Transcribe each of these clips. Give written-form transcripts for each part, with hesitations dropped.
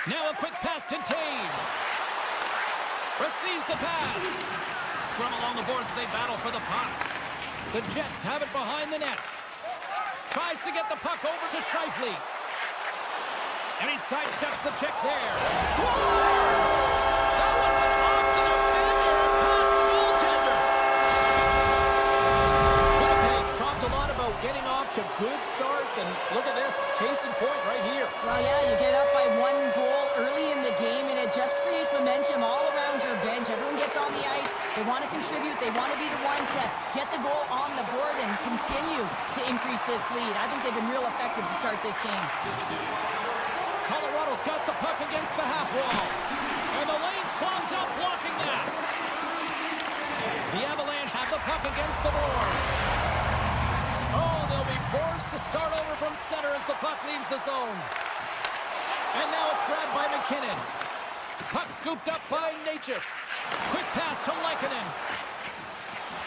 Now a quick pass to Taves. Receives the pass. Scrum along the boards as they battle for the puck. The Jets have it behind the net. Tries to get the puck over to Scheifele. And he sidesteps the check there. Scores! That one went off the defender and past the goaltender. Winnipeg's talked a lot about getting off to good starts, and look at this, case in point right here. Well, yeah, you get up by 1 goal early in the game, and it just creates momentum all around your bench. Everyone gets on the ice. They want to contribute. They want to be the one to get the goal on the board and continue to increase this lead. I think they've been real effective to start this game. Colorado's got the puck against the half wall. And the lane's clogged up, blocking that. The Avalanche have the puck against the boards. Oh, they'll be forced to start over from center as the puck leaves the zone. And now it's grabbed by McKinnon. Puck scooped up by Natchez. Quick pass to Lehkonen.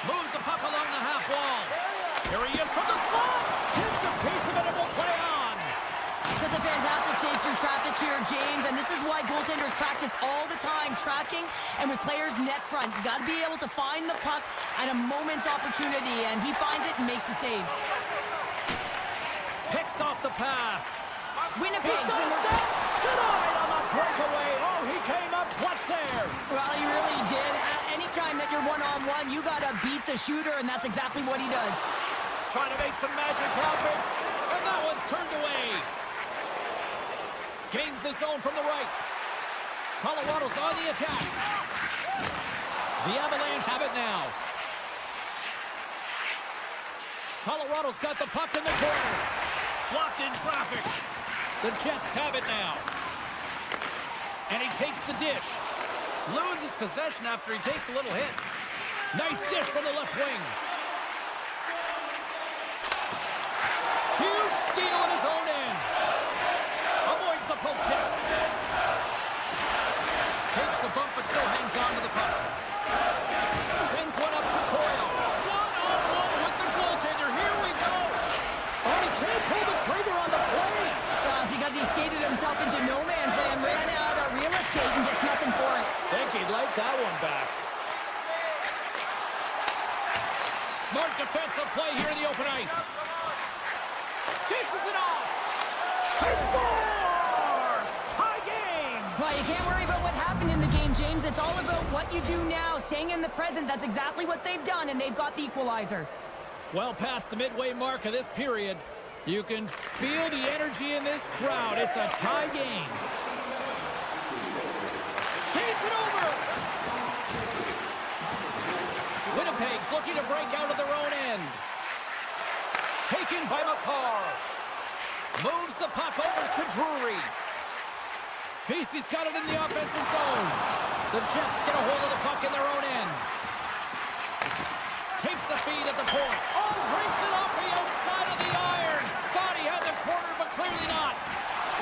Moves the puck along the half wall. Here he is from the slot. Gets a piece of it and will play on. Just a fantastic save through traffic here, James, and this is why goaltenders practice all the time, tracking and with players net front. You got to be able to find the puck at a moment's opportunity, and he finds it and makes the save. Picks off the pass. Winnipeg's been denied on the breakaway. Oh, he came up clutch there. Well, he really did. Anytime that you're one-on-one, you got to beat the shooter, and that's exactly what he does. Trying to make some magic happen, and that one's turned away. Gains the zone from the right. Colorado's on the attack. The Avalanche have it now. Colorado's got the puck in the corner. Blocked in traffic. The Jets have it now. And he takes the dish. Loses possession after he takes a little hit. Nice dish from the left wing. Huge steal in his own end. Avoids the poke check. Takes a bump but still hangs on to the puck. Sends one up to Coyle. One-on-one with the goaltender. Here we go. Oh, he can't pull the trigger on the play. Because he skated himself into no man's land, ran out of real estate, and gets nothing for it. Think he'd like that one back. Smart defensive play here in the open ice. Dishes it off. He scores! Tie game! Well, you can't worry about what happened in the game, James. It's all about what you do now, staying in the present. That's exactly what they've done, and they've got the equalizer. Well past the midway mark of this period, you can feel the energy in this crowd. It's a tie game. Feeds it over! Winnipeg's looking to break out of their own end. Taken by McCarr. Moves the puck over to Drury. Vesey's got it in the offensive zone. The Jets get a hold of the puck in their own end. Takes the feed at the point. Oh, breaks it off the outside of the iron. Thought he had the corner, but clearly not.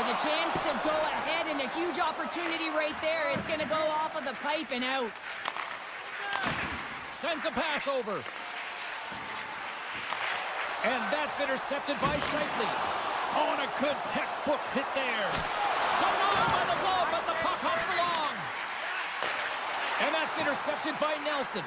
With a chance to go ahead and a huge opportunity right there, it's going to go off of the pipe and out. Sends a pass over. And that's intercepted by Scheifele. Oh, and a good textbook hit there. Denied by the glove, but the puck hops along. And that's intercepted by Nelson.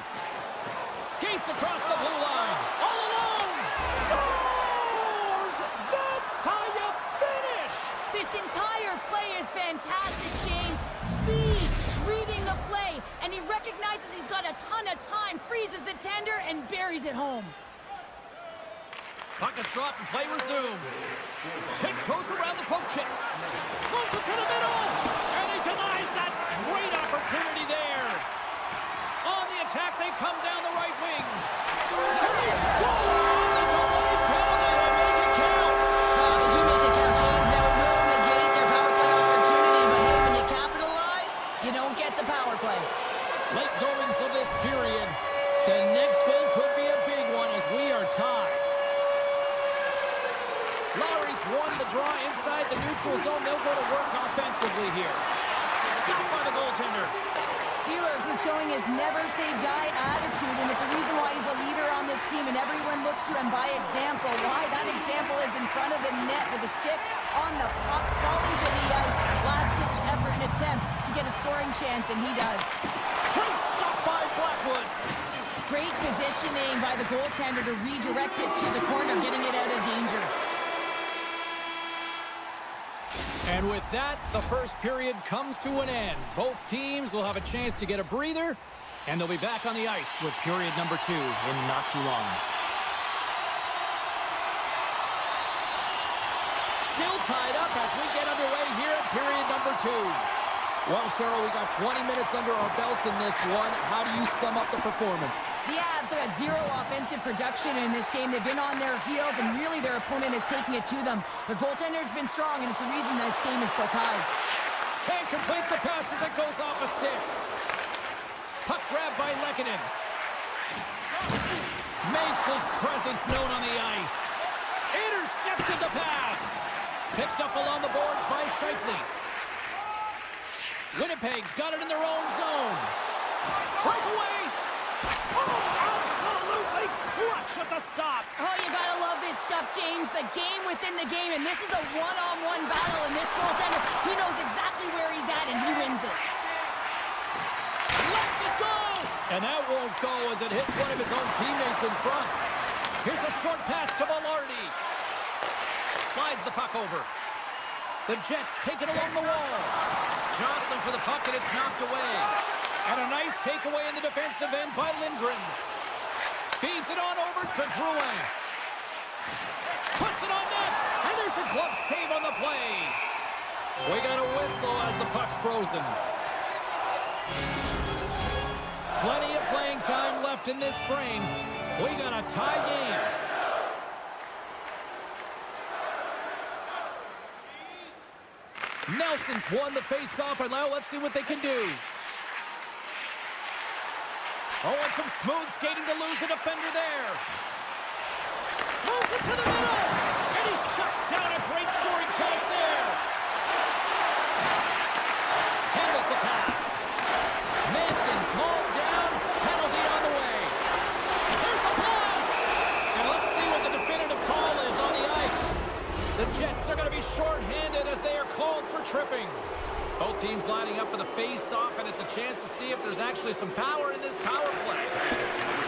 Skates across the blue line. All alone. Scores! That's how you finish! This entire play is fantastic, James. Speed, reading the play, and he recognizes he's got a ton of time, freezes the tender, and buries it home. Puck is dropped and play resumes. Tiptoes around the poke check. Moves it to the middle. And he denies that great opportunity there. On the attack, they come down the right wing. And they score on the delayed penalty. They make it count. They do make it count, James. Now it will negate their power play opportunity, but hey, when you capitalize, you don't get the power play. Late goings of this period. The next goal could be a big one as we are tied. Lowry's won the draw inside the neutral zone. They'll go to work offensively here. Stopped by the goaltender. Ehlers is showing his never-say-die attitude, and it's a reason why he's a leader on this team, and everyone looks to him by example. Why? That example is in front of the net with a stick on the puck, falling to the ice. Last-ditch effort chance, and he does. Great stop by Blackwood. Great positioning by the goaltender to redirect it to the corner, getting it out of danger. And with that, the first period comes to an end. Both teams will have a chance to get a breather, and they'll be back on the ice with period number 2 in not too long. Still tied up as we get underway here at period number 2. Well, Cheryl, we got 20 minutes under our belts in this one. How do you sum up the performance? The Avs have had 0 offensive production in this game. They've been on their heels, and really their opponent is taking it to them. Their goaltender's been strong, and it's a reason this game is still tied. Can't complete the pass as it goes off a stick. Puck grabbed by Lehkonen. Makes his presence known on the ice. Intercepted the pass. Picked up along the boards by Scheifele. Winnipeg's got it in their own zone. Breakaway. Oh, absolutely clutch at the stop. Oh, you gotta love this stuff, James. The game within the game, and this is a one-on-one battle, and this goaltender, he knows exactly where he's at, and he wins it. Lets it go. And that won't go as it hits one of his own teammates in front. Here's a short pass to Velarde. Slides the puck over. The Jets take it along the wall. Jostling for the puck, and it's knocked away. And a nice takeaway in the defensive end by Lindgren. Feeds it on over to Drouin. Puts it on net, and there's a glove save on the play. We got a whistle as the puck's frozen. Plenty of playing time left in this frame. We got a tie game. Nelson's won the face-off, and now let's see what they can do. Oh, and some smooth skating to lose the defender there. Moves it to the middle, and he shuts down a great scoring chance there. Handles the pass. Manson's hauled down, penalty on the way. There's a blast, and let's see what the definitive call is on the ice. The Jets are going to be short-handed as they are called for tripping. Both teams lining up for the face-off, and it's a chance to see if there's actually some power in this power play.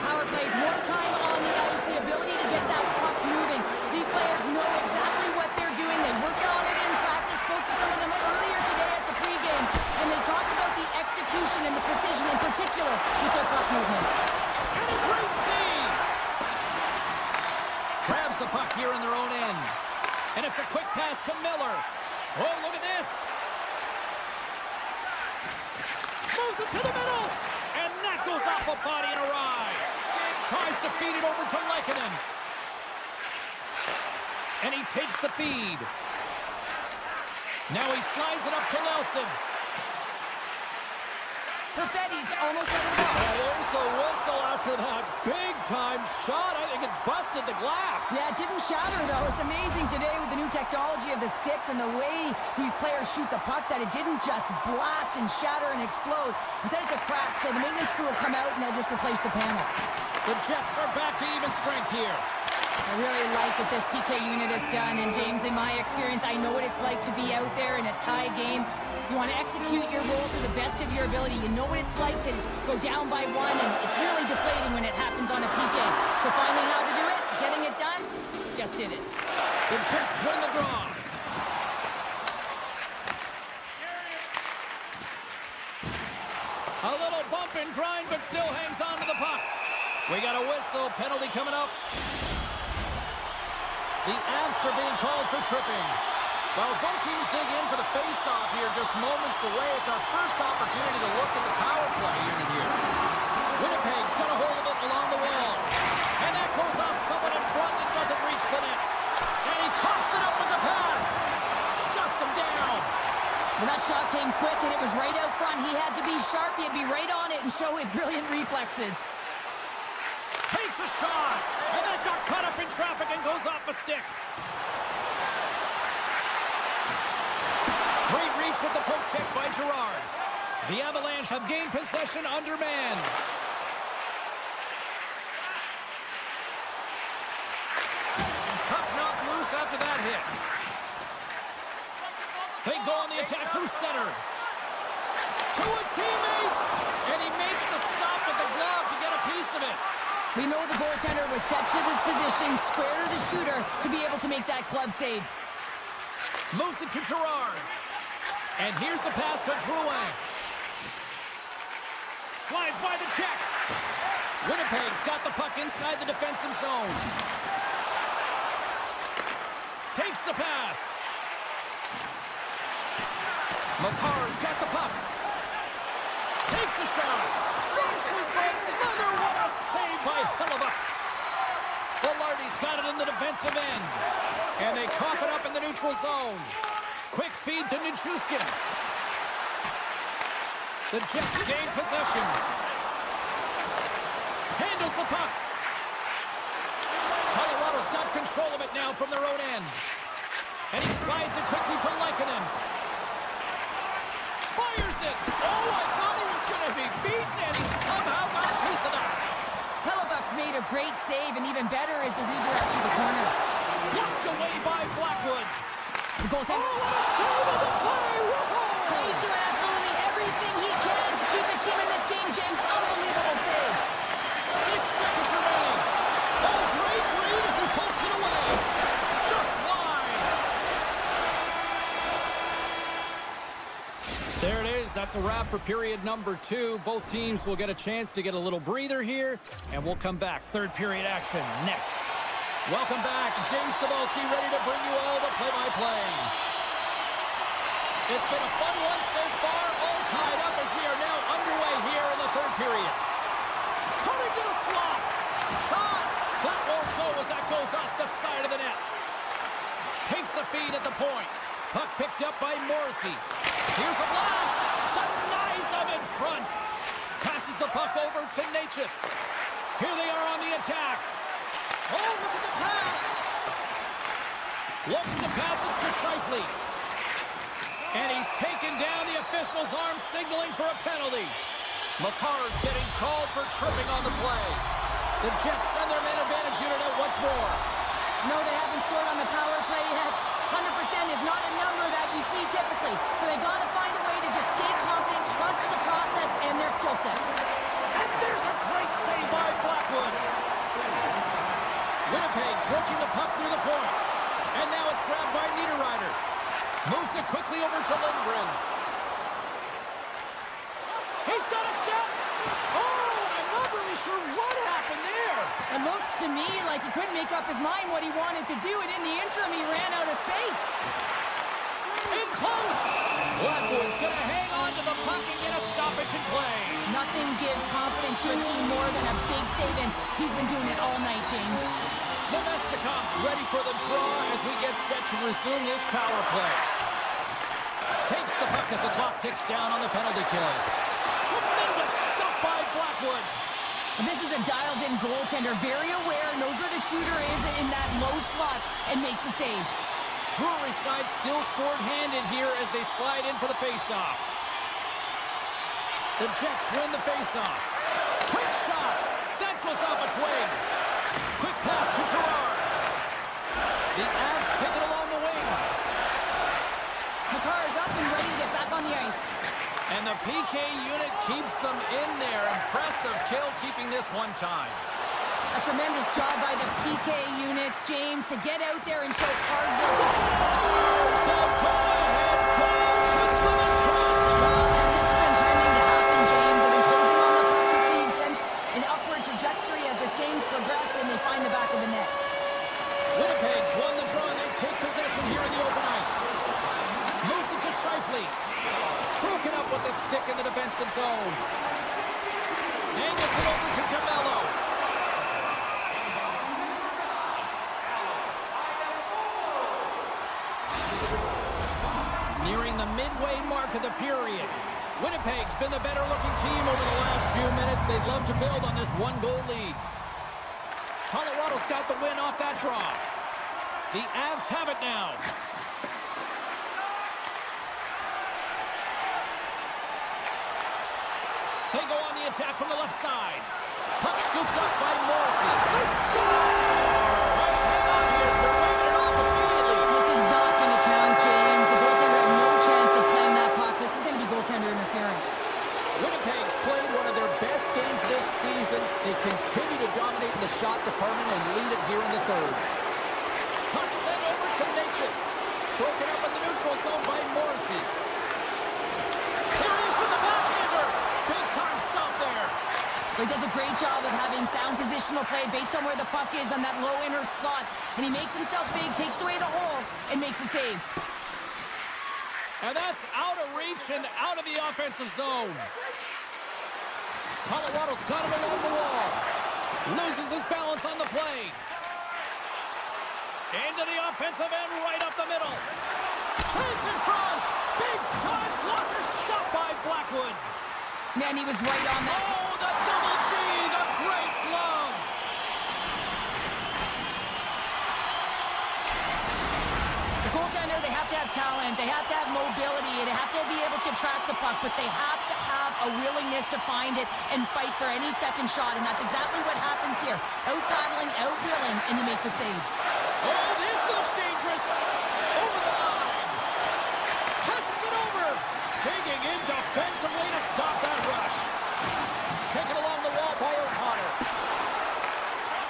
Power plays, more time on the ice, the ability to get that puck moving. These players know exactly what they're doing. They worked on it in practice, spoke to some of them earlier today at the pregame, and they talked about the execution and the precision in particular with their puck movement. And a great save! Grabs the puck here in their own end. And it's a quick pass to Miller. Oh, look at this. Moves it to the middle. And that goes off a body and a ride. Tries to feed it over to Lehkonen. And he takes the feed. Now he slides it up to Nelson. Perfetti's almost over the box. Oh, there's the whistle after that big-time shot. I think it busted the glass. Yeah, it didn't shatter, though. It's amazing today with the new technology of the sticks and the way these players shoot the puck that it didn't just blast and shatter and explode. Instead, it's a crack, so the maintenance crew will come out and they'll just replace the panel. The Jets are back to even strength here. I really like what this PK unit has done, and James, in my experience, I know what it's like to be out there in a tie game. You want to execute your role to the best of your ability. You know what it's like to go down by 1, and it's really deflating when it happens on a PK. So finding how to do it, getting it done, just did it. The Jets win the draw. A little bump and grind, but still hangs on to the puck. We got a whistle, penalty coming up. The Avs are being called for tripping. Well, as both teams dig in for the face-off here, just moments away, it's our first opportunity to look at the power play unit here. Winnipeg's got a hold of it along the wall. And that goes off someone in front and doesn't reach the net. And he coughs it up with the pass. Shuts him down. Well, that shot came quick, and it was right out front. He had to be sharp. He had to be right on it and show his brilliant reflexes. Takes a shot, and that got caught up in traffic and goes off a stick. Great reach with the poke check by Girard. The Avalanche have gained possession under man. Puck knocked loose after that hit. They go on the attack through center. to his teammate. And he makes the stop with the glove to get a piece of it. We know the goaltender was set to this position, square to the shooter, to be able to make that glove save. Moves it to Gerard. And here's the pass to Drouin. Slides by the check. Winnipeg's got the puck inside the defensive zone. Takes the pass. McCarr's got the puck. Takes the shot. Finishes the leather. What a save by Hellebuyck. Velarde's got it in the defensive end. And they cough it up in the neutral zone. Quick feed to Nichushkin. The Jets gain possession. Handles the puck. Colorado's got control of it now from their own end. And he slides it quickly to Lehkonen. Fires it. Oh, I thought he was going to be beaten, and he somehow got a piece of that. Hellebuyck's made a great save, and even better is the redirect to the corner. Blocked away by Blackwood. The goaltender. Oh, what a save of the play. Whoa. He's doing absolutely everything he can to keep his team in this game, James. Unbelievable save. 6 seconds remaining. Oh, great read as he pokes it away. Just wide. There it is. That's a wrap for period number 2. Both teams will get a chance to get a little breather here, and we'll come back. Third period action next. Welcome back. James Cybulski ready to bring you all the play-by-play. It's been a fun one so far, all tied up as we are now underway here in the third period. Cutting to the slot. Shot. That won't go as that goes off the side of the net. Takes the feed at the point. Puck picked up by Morrissey. Here's a blast. Denies him in front. Passes the puck over to Necas. Here they are on the attack. Oh, look at the pass. Looks to pass it to Scheifele. And he's taken down. The official's arm signaling for a penalty. McCarr's getting called for tripping on the play. The Jets send their man advantage unit out once more. No, they haven't scored on the power play yet. 100% is not a number that you see typically. So they've got to find a way to just stay confident, trust the process and their skill sets. And there's a great save by Blackwood. Winnipeg's working the puck near the point. And now it's grabbed by Niederreiter. Moves it quickly over to Lindgren. He's got a step. Oh, I'm not really sure what happened there. It looks to me like he couldn't make up his mind what he wanted to do, and in the interim, he ran out of space. In close. Blackwood's going to hang on to the puck and get a stoppage in play. Nothing gives confidence to a team more than a big save, and he's been doing it all night, James. Nemestikov's ready for the draw as we get set to resume this power play. Takes the puck as the clock ticks down on the penalty kill. Tremendous stop by Blackwood. This is a dialed-in goaltender, very aware, knows where the shooter is in that low slot, and makes the save. Drury side still short-handed here as they slide in for the face-off. The Jets win the face-off. Quick shot. That goes off a twig. Quick pass to Gerard. The Avs take it along the wing. McCarr is up and ready to get back on the ice. And the PK unit keeps them in there. Impressive kill, keeping this one time. A tremendous job by the PK units, James, to get out there and show hard work. There's the go-ahead goal. Puts them in front. This has been trending to happen, James. They've been closing on the puck quickly. You sense an upward trajectory as this game's progressed, and they find the back of the net. Winnipeg's won the draw, and they take possession here in the open ice. Moves it to Scheifele. Broken up with the stick in the defensive zone. Angles it over to DeMello. Nearing the midway mark of the period. Winnipeg's been the better-looking team over the last few minutes. They'd love to build on this one-goal lead. Colorado's got the win off that draw. The Avs have it now. They go on the attack from the left side. Puck scooped up by Morrissey. They score! Hang on here. They're waving it off immediately. This is not going to count, James. The goaltender had no chance of playing that puck. This is going to be goaltender interference. He does a great job of having sound positional play based on where the puck is on that low inner slot. And he makes himself big, takes away the holes, and makes a save. And that's out of reach and out of the offensive zone. Colorado's got him along the wall. Loses his balance on the play. Into the offensive end, right up the middle. Chase in front. Big time blocker stopped by Blackwood. Man, he was right on that. Oh, the double G, the great glove. The goaltender, they have to have talent. They have to have mobility. They have to be able to track the puck, but they have to have a willingness to find it and fight for any second shot, and that's exactly what happens here. Out-battling, out-willing, and you make the save. Oh, this looks dangerous. Over the line. Passes it over. Digging in defensively to stop that rush. Taken along the wall by O'Connor.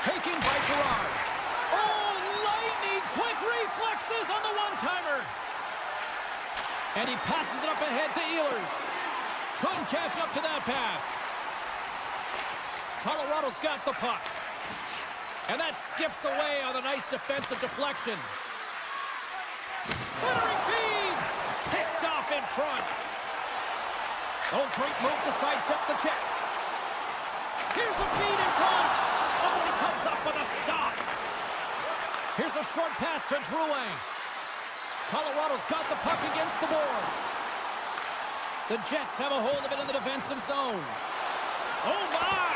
Taken by Gerard. Oh, lightning quick reflexes on the one-timer. And he passes it up ahead to Ehlers. Couldn't catch up to that pass. Colorado's got the puck. And that skips away on a nice defensive deflection. Centering feed. Picked off in front. Oh, great move to sidestep the check. Here's a feed in front. Oh, he comes up with a stop. Here's a short pass to Drouin. Colorado's got the puck against the boards. The Jets have a hold of it in the defensive zone. Oh, my!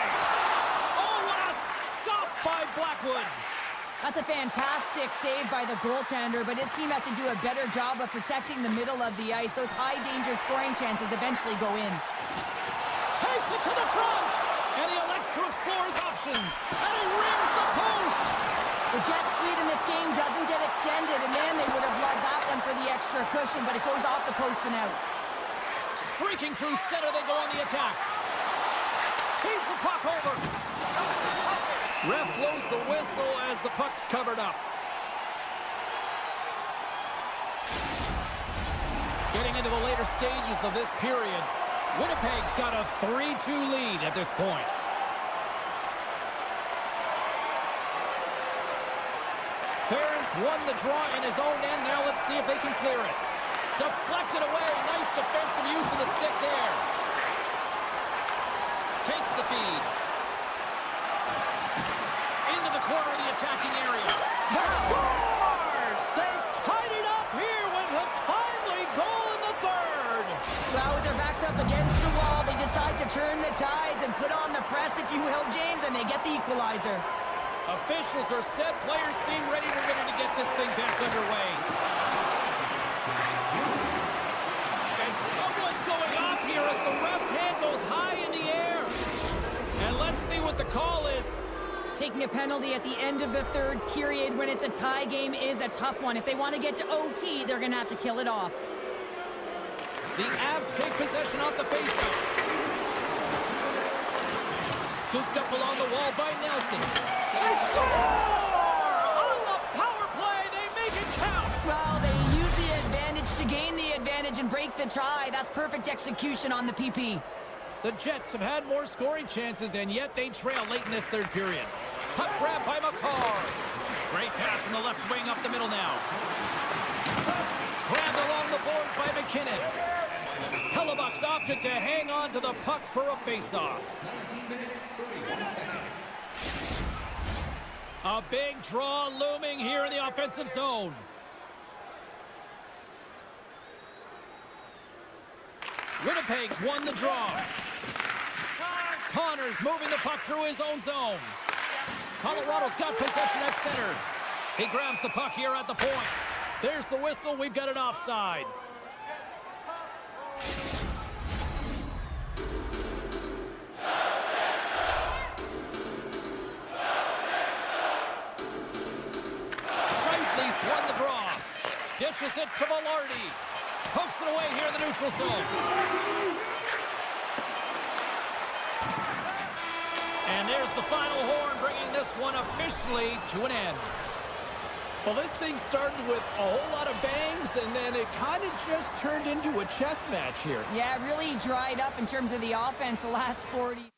Oh, what a stop by Blackwood. That's a fantastic save by the goaltender, but his team has to do a better job of protecting the middle of the ice. Those high-danger scoring chances eventually go in. Takes it to the front, and he elects to explore his options, and he rings the post. The Jets' lead in this game doesn't get extended, and then they would have loved that one for the extra cushion, but it goes off the post and out. Streaking through center, they go on the attack. Feeds the puck over. Ref blows the whistle as the puck's covered up. Getting into the later stages of this period, Winnipeg's got a 3-2 lead at this point. Barons won the draw in his own end. Now let's see if they can clear it. Deflected away. Nice defensive use of the stick there. Takes the feed. Into the corner of the attacking area. Scores! They've tied it up here with a timely goal in the third. Well, with their backs up against the wall, they decide to turn the tides and put on the press, if you will, James, and they get the equalizer. Officials are set. Players seem ready to get this thing back underway. And someone's going off here as the ref's hand goes high in the air. And let's see what the call is. Taking a penalty at the end of the third period when it's a tie game is a tough one. If they want to get to OT, they're going to have to kill it off. The Avs take possession off the faceoff. Scooped up along the wall by Nelson. They score! On the power play, they make it count! Well, they use the advantage to gain the advantage and break the tie. That's perfect execution on the PP. The Jets have had more scoring chances, and yet they trail late in this third period. Puck grab by McCarr. Great pass from the left wing up the middle now. Grabbed along the boards by McKinnon. Hellebuck's opted to hang on to the puck for a face-off. A big draw looming here in the offensive zone. Winnipeg's won the draw. Connors moving the puck through his own zone. Colorado's got possession at center. He grabs the puck here at the point. There's the whistle. We've got an offside. Scheifele's won the draw. Dishes it to Velarde. Pokes it away here in the neutral zone. And there's the final horn, bringing this one officially to an end. Well, this thing started with a whole lot of bangs, and then it kind of just turned into a chess match here. Yeah, it really dried up in terms of the offense the last 40.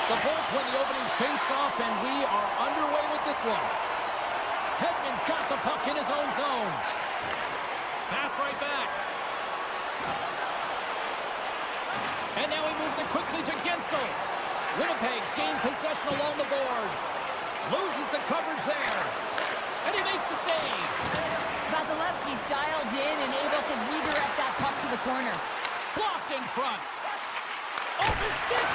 The Bolts win the opening face-off, and we are underway with this one. Hedman's got the puck in his own zone. Pass right back. And now he moves it quickly to Gensel. Winnipeg's gained possession along the boards. Loses the coverage there. And he makes the save. Vasilevsky's dialed in and able to redirect that puck to the corner. Blocked in front. Off his stick.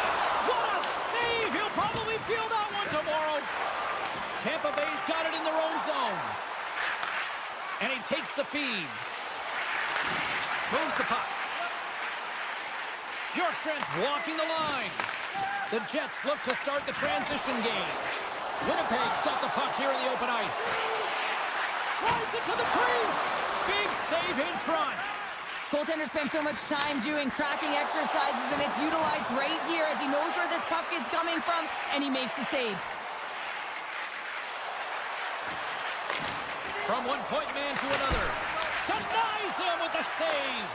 What a save. He'll probably feel that one tomorrow. Tampa Bay's got it in their own zone. And he takes the feed. Moves the puck. Bjorkstrand's walking the line. The Jets look to start the transition game. Winnipeg's got the puck here in the open ice. Drives it to the crease. Big save in front. Goaltender spends so much time doing tracking exercises, and it's utilized right here as he knows where this puck is coming from, and he makes the save. From one point man to another. Denies him with the save.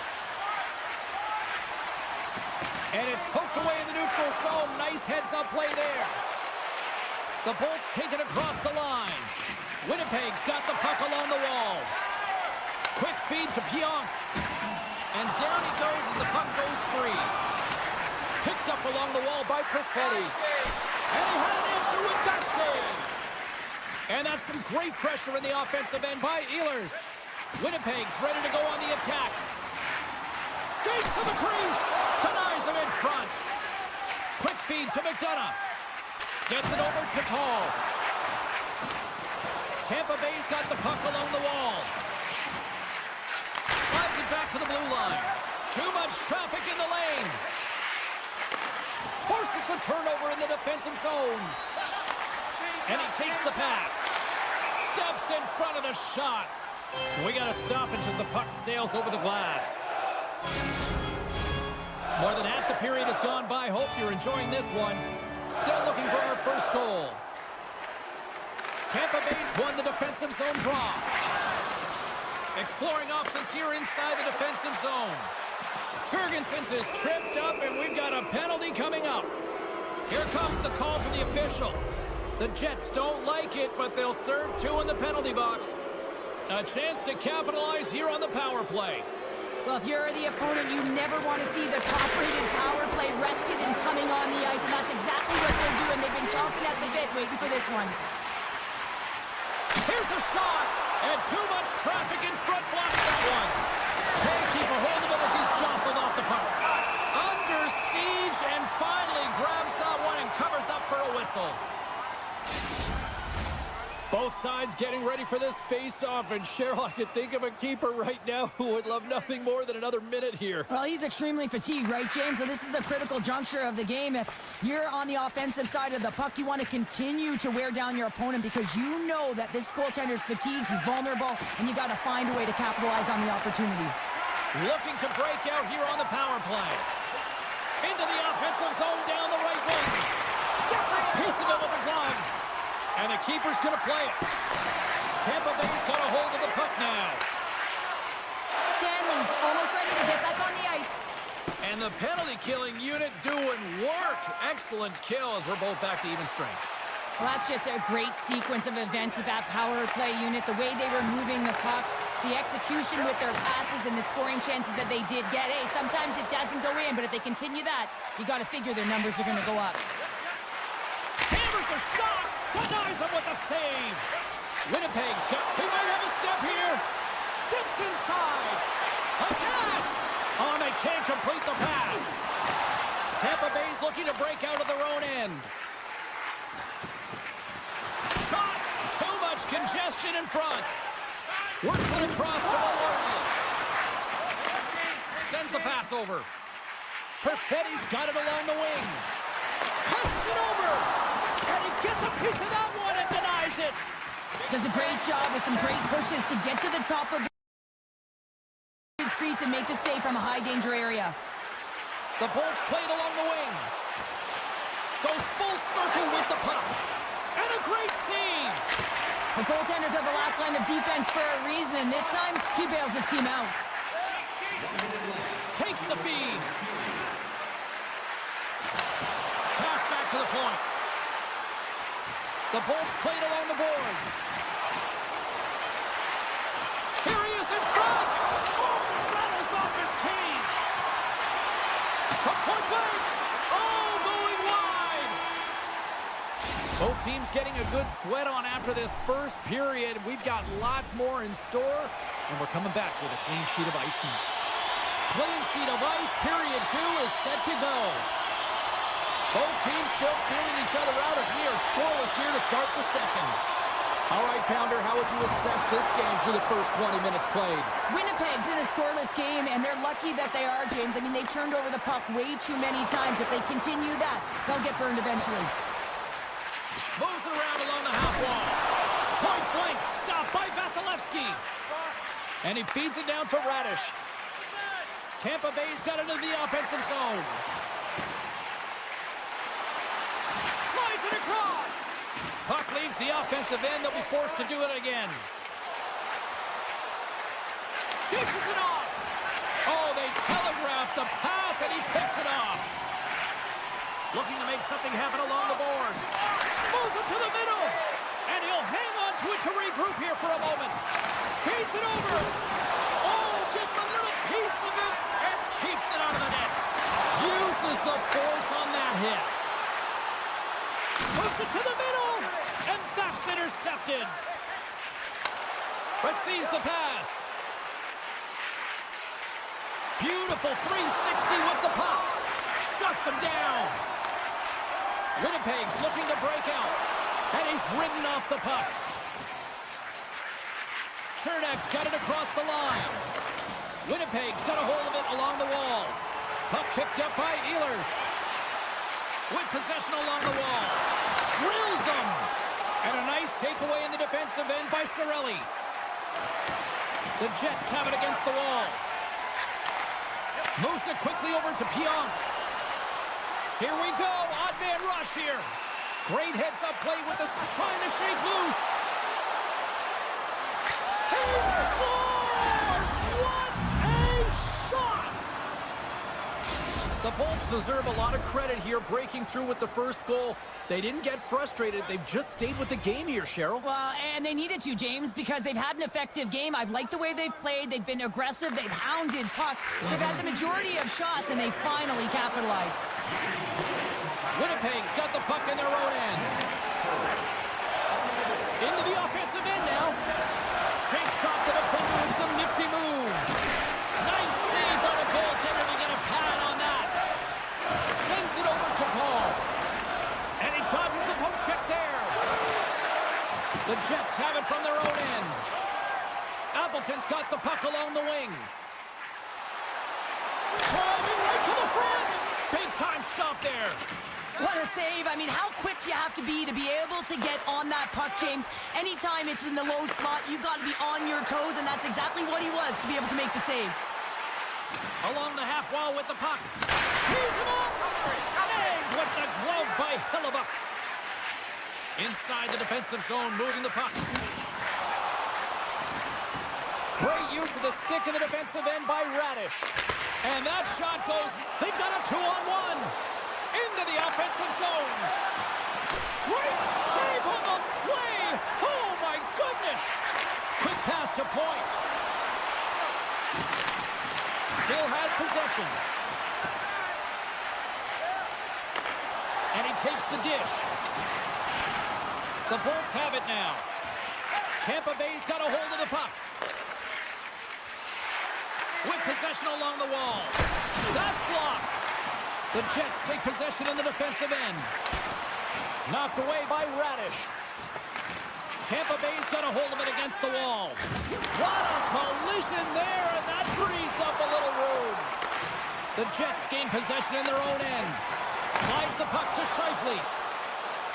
And it's poked away in the neutral zone. Nice heads-up play there. The Bolts take it across the line. Winnipeg's got the puck along the wall. Quick feed to Pionk. And down he goes as the puck goes free. Picked up along the wall by Perfetti. And he had an answer with that save. And that's some great pressure in the offensive end by Ehlers. Winnipeg's ready to go on the attack. Skates to the crease. Denies him in front. Quick feed to McDonough. Gets it over to Paul. Tampa Bay's got the puck along the wall. Slides it back to the blue line. Too much traffic in the lane. Forces the turnover in the defensive zone. And he takes the pass. Steps in front of the shot. We got to stop it as the puck sails over the glass. More than half the period has gone by. Hope you're enjoying this one. Still looking for our first goal. Tampa Bay's won the defensive zone draw. Exploring options here inside the defensive zone. Jurgensen's is tripped up, and we've got a penalty coming up. Here comes the call from the official. The Jets don't like it, but they'll serve two in the penalty box. A chance to capitalize here on the power play. Well, if you're the opponent, you never want to see the top-rated power play rested and coming on the ice, and that's exactly what they're doing. They've been chomping at the bit waiting for this one. Here's a shot, and too much traffic in front blocks that one. Can't keep a hold of it as he's jostled off the puck. Under siege, and finally grabs that one and covers up for a whistle. Both sides getting ready for this face-off, and Cheryl, I could think of a keeper right now who would love nothing more than another minute here. Well, he's extremely fatigued, right, James? So this is a critical juncture of the game. If you're on the offensive side of the puck, you want to continue to wear down your opponent because you know that this goaltender's fatigued, he's vulnerable, and you got to find a way to capitalize on the opportunity. Looking to break out here on the power play. Into the offensive zone down the right wing. Gets a piece of it with the glove. And the keeper's going to play it. Tampa Bay's got a hold of the puck now. Stanley's almost ready to get back on the ice. And the penalty-killing unit doing work. Excellent kill as we're both back to even strength. Well, that's just a great sequence of events with that power play unit. The way they were moving the puck, the execution with their passes, and the scoring chances that they did get. Hey, sometimes it doesn't go in, but if they continue that, you got to figure their numbers are going to go up. Hammers a shot. Denies him with a save. Winnipeg's got... He might have a step here. Steps inside. A pass. Oh, they can't complete the pass. Tampa Bay's looking to break out of their own end. Shot. Too much congestion in front. Works it across to Maloney. Sends the pass over. Perfetti's got it along the wing. Passes it over. And he gets a piece of that one and denies it. Does a great job with some great pushes to get to the top of his crease and make the save from a high-danger area. The Bolts played along the wing. Goes full circle with the puck. And a great save. The goaltenders are the last line of defense for a reason. This time, he bails his team out. Takes the feed. Pass back to to the point. The Bolts played along the boards. Here he is in front. Oh, rattles off his cage. From point blank. Oh, going wide. Both teams getting a good sweat on after this first period. We've got lots more in store, and we're coming back with a clean sheet of ice next. Clean sheet of ice, period 2 is set to go. Both teams still feeling each other out as we are scoreless here to start the second. All right, Pounder, how would you assess this game through the first 20 minutes played? Winnipeg's in a scoreless game, and they're lucky that they are, James. I mean, they've turned over the puck way too many times. If they continue that, they'll get burned eventually. Moves it around along the half wall. Point blank, stopped by Vasilevsky. And he feeds it down to Radish. Tampa Bay's got it into the offensive zone. Slides it across. Puck leaves the offensive end. They'll be forced to do it again. Dishes it off. Oh, they telegraphed the pass, and he picks it off. Looking to make something happen along the boards. Moves it to the middle. And he'll hang on to it to regroup here for a moment. Feeds it over. Oh, gets a little piece of it and keeps it out of the net. Uses the force on that hit. Puts it to the middle, and that's intercepted. Receives the pass. Beautiful 360 with the puck. Shuts him down. Winnipeg's looking to break out, and he's ridden off the puck. Chernak's got it across the line. Winnipeg's got a hold of it along the wall. Puck picked up by Ehlers. With possession along the wall. Drills them. And a nice takeaway in the defensive end by Cirelli. The Jets have it against the wall. Moves it quickly over to Pionk. Here we go. Odd man rush here. Great heads-up play with the trying to shake loose. He scores! What a shot! The Bolts deserve a lot of credit here, breaking through with the first goal. They didn't get frustrated. They've just stayed with the game here, Cheryl. Well, and they needed to, James, because they've had an effective game. I've liked the way they've played. They've been aggressive. They've hounded pucks. They've had the majority of shots, and they finally capitalized. Winnipeg's got the puck in their own end. Into the offensive end now. Shakes off the defender with some nifty moves. Nice save by the goaltender to get a pad on that. Sends it over to Paul. And he dodges the poke check there. The Jets have it from their own end. Appleton's got the puck along the wing. Driving right to the front. Big time stop there. What a save. I mean, how quick do you have to be able to get on that puck, James? Anytime it's in the low slot, you got to be on your toes, and that's exactly what he was to be able to make the save. Along the half wall with the puck. Tees him up. Snagged with the glove by Hellebuyck. Inside the defensive zone, moving the puck. Great use of the stick in the defensive end by Radish. And that shot goes, they've got a 2-on-1. Into the offensive zone. Great save on the play. Oh, my goodness. Quick pass to point. Still has possession. And he takes the dish. The Bolts have it now. Tampa Bay's got a hold of the puck. With possession along the wall. That's blocked. The Jets take possession in the defensive end. Knocked away by Radish. Tampa Bay's got a hold of it against the wall. What a collision there, and that frees up a little room. The Jets gain possession in their own end. Slides the puck to Scheifele.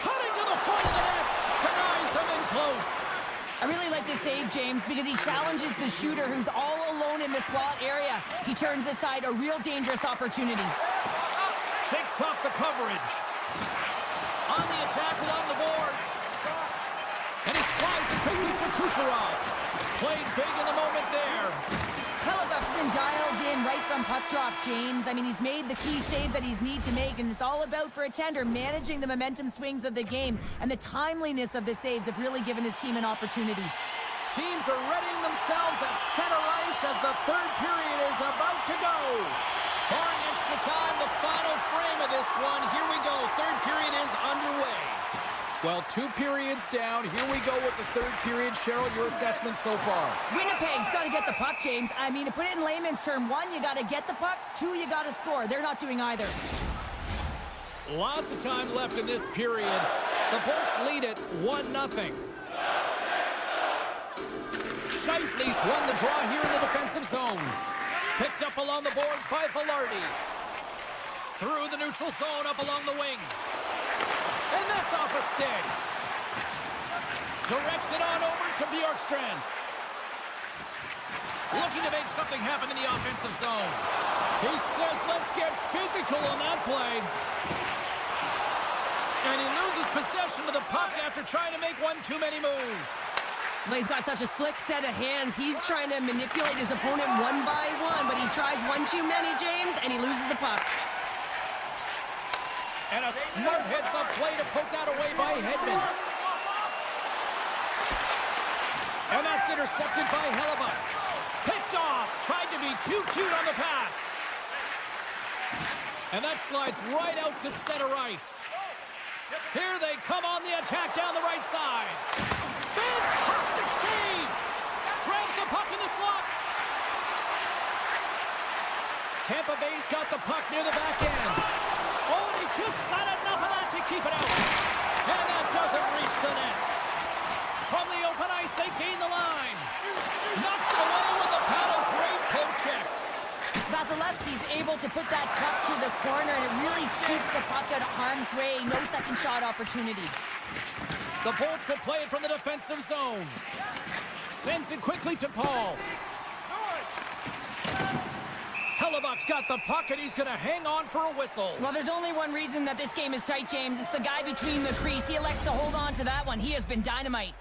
Cutting to the front of the net. Denies him in close. I really like this save, James, because he challenges the shooter who's all alone in the slot area. He turns aside a real dangerous opportunity. Shakes off the coverage. On the attack along the boards. And he slides it quickly to Kucherov. Played big in the moment there. Hellebuck's been dialed in right from puck drop, James. I mean, he's made the key saves that he's need to make, and it's all about, for a tender, managing the momentum swings of the game, and the timeliness of the saves have really given his team an opportunity. Teams are readying themselves at center ice as the third period is about to go. Barring extra time, the final frame of this one. Here we go. Third period is underway. Well, 2 periods down. Here we go with the third period. Cheryl, your assessment so far? Winnipeg's got to get the puck, James. I mean, to put it in layman's term, 1, you got to get the puck. 2, you got to score. They're not doing either. Lots of time left in this period. The Bolts lead it 1-0. Scheifele's won the draw here in the defensive zone. Picked up along the boards by Velarde. Through the neutral zone, up along the wing. And that's off a stick. Directs it on over to Bjorkstrand. Looking to make something happen in the offensive zone. He says, let's get physical on that play. And he loses possession of the puck after trying to make one too many moves. Well, he's got such a slick set of hands. He's trying to manipulate his opponent one by one, but he tries one too many, James, and he loses the puck. And a smart heads-up play to poke that away by Hedman. And that's intercepted by Hellebuck. Picked off. Tried to be too cute on the pass. And that slides right out to center ice. Here they come on the attack down the right side. Fantastic save. Grabs the puck in the slot. Tampa Bay's got the puck near the back end. Oh, and he just got enough of that to keep it out. And that doesn't reach the net. From the open ice, they gain the line. Knocks it away with a paddle. Great poke check. Vasilevsky's able to put that puck to the corner, and it really keeps the puck out of harm's way. No second shot opportunity. The Bolts will play it from the defensive zone. Sends it quickly to Paul. Hellebuck's got the puck, and he's going to hang on for a whistle. Well, there's only one reason that this game is tight, James. It's the guy between the crease. He elects to hold on to that one. He has been dynamite.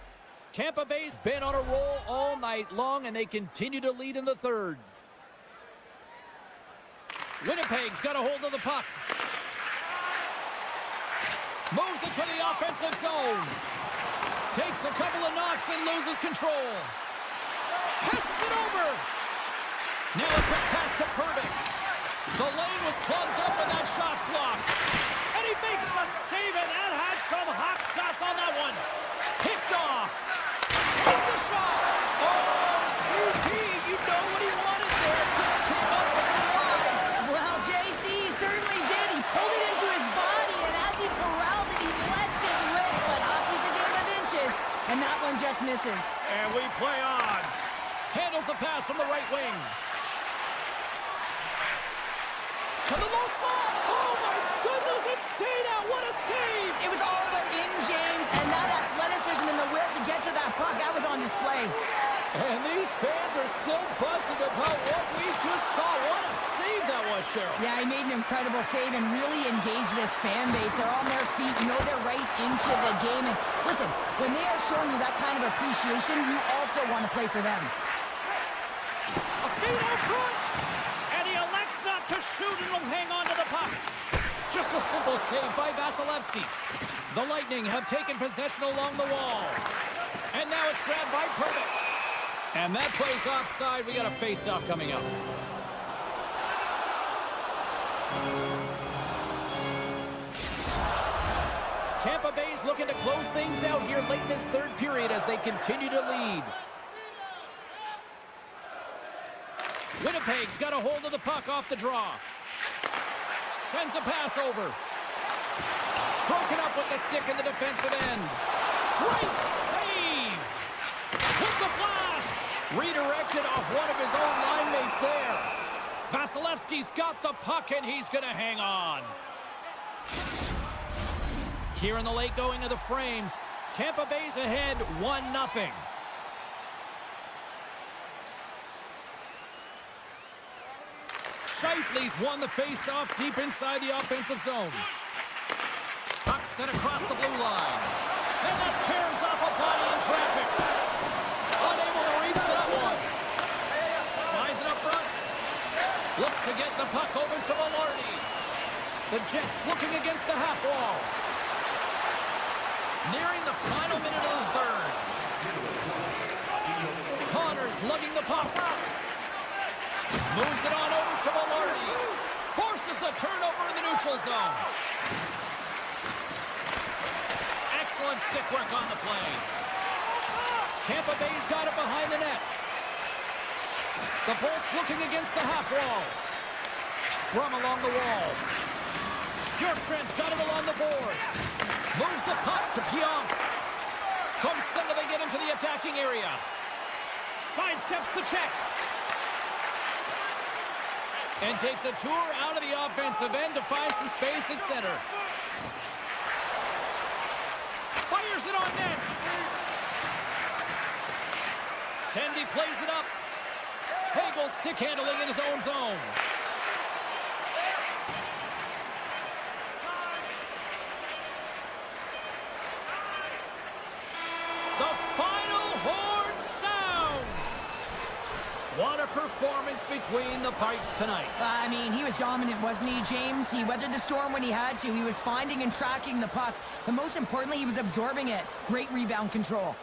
Tampa Bay's been on a roll all night long, and they continue to lead in the third. Winnipeg's got a hold of the puck. Moves it to the offensive zone. Takes a couple of knocks and loses control. Passes it over. Now a quick pass to Perbix. The lane was plugged up and that shot's blocked. And he makes a save, and that had some hot sauce on that one. Picked off. Takes a shot. Oh, CP, you know what he wanted there. Just came up with the line. Well, JC certainly did. He pulled it into his body, and as he corrals it, he lets it rip. But hockey's a game of inches, and that one just misses. And we play on. Handles the pass from the right wing. To the low slot. Oh, my goodness, it stayed out. What a save. It was all but in, James, and that athleticism and the will to get to that puck, that was on display. And these fans are still buzzing about what we just saw. What a save that was, Cheryl. Yeah, he made an incredible save and really engaged this fan base. They're on their feet. You know they're right into the game. And listen, when they are showing you that kind of appreciation, you also want to play for them. A feed out front. And he elects not to shoot and will hang on to the puck. Just a simple save by Vasilevsky. The Lightning have taken possession along the wall. And now it's grabbed by Perbix. And that plays offside. We got a face-off coming up. Tampa Bay's looking to close things out here late in this third period as they continue to lead. Winnipeg's got a hold of the puck off the draw. Sends a pass over. Broken up with the stick in the defensive end. Great save! With the blast! Redirected off one of his own line mates there. Vasilevsky's got the puck, and he's going to hang on. Here in the late going of the frame, Tampa Bay's ahead 1-0. Scheifele's won the face-off deep inside the offensive zone. Puck sent across the blue line. And that tears off a body in traffic. Unable to reach that one. Slides it up to get the puck over to Velarde. The Jets looking against the half wall. Nearing the final minute of the third. Connors lugging the puck out. Moves it on over to Velarde. Forces the turnover in the neutral zone. Excellent stick work on the play. Tampa Bay's got it behind the net. The Bolts looking against the half wall. Scrum along the wall. Bjorkstrand's got it along the boards. Moves the puck to Pionk. From center they get into the attacking area. Sidesteps the check. And takes a tour out of the offensive end to find some space at center. Fires it on net. Tendy plays it up. Hagel stick handling in his own zone. The final horn sounds. What a performance between the Pikes tonight. I mean, he was dominant, wasn't he, James? He weathered the storm when he had to. He was finding and tracking the puck. But most importantly, he was absorbing it. Great rebound control.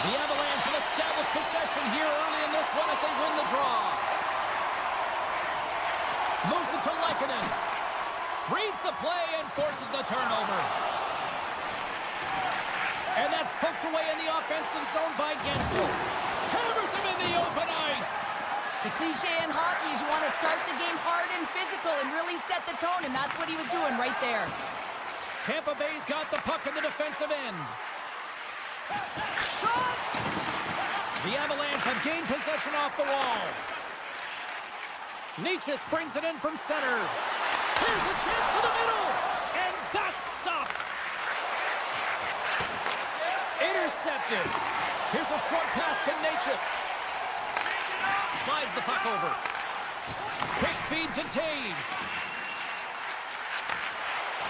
The Avalanche have established possession here early in this one as they win the draw. Moves it to Lehkonen. Reads the play and forces the turnover. And that's poked away in the offensive zone by Gensel. Hammers him in the open ice. The cliche in hockey is you want to start the game hard and physical and really set the tone, and that's what he was doing right there. Tampa Bay's got the puck in the defensive end. Shot! The Avalanche have gained possession off the wall. Nietzsche brings it in from center. Here's a chance to the middle, and that's stopped. Intercepted. Here's a short pass to Nietzsche. Slides the puck over. Quick feed to Taves.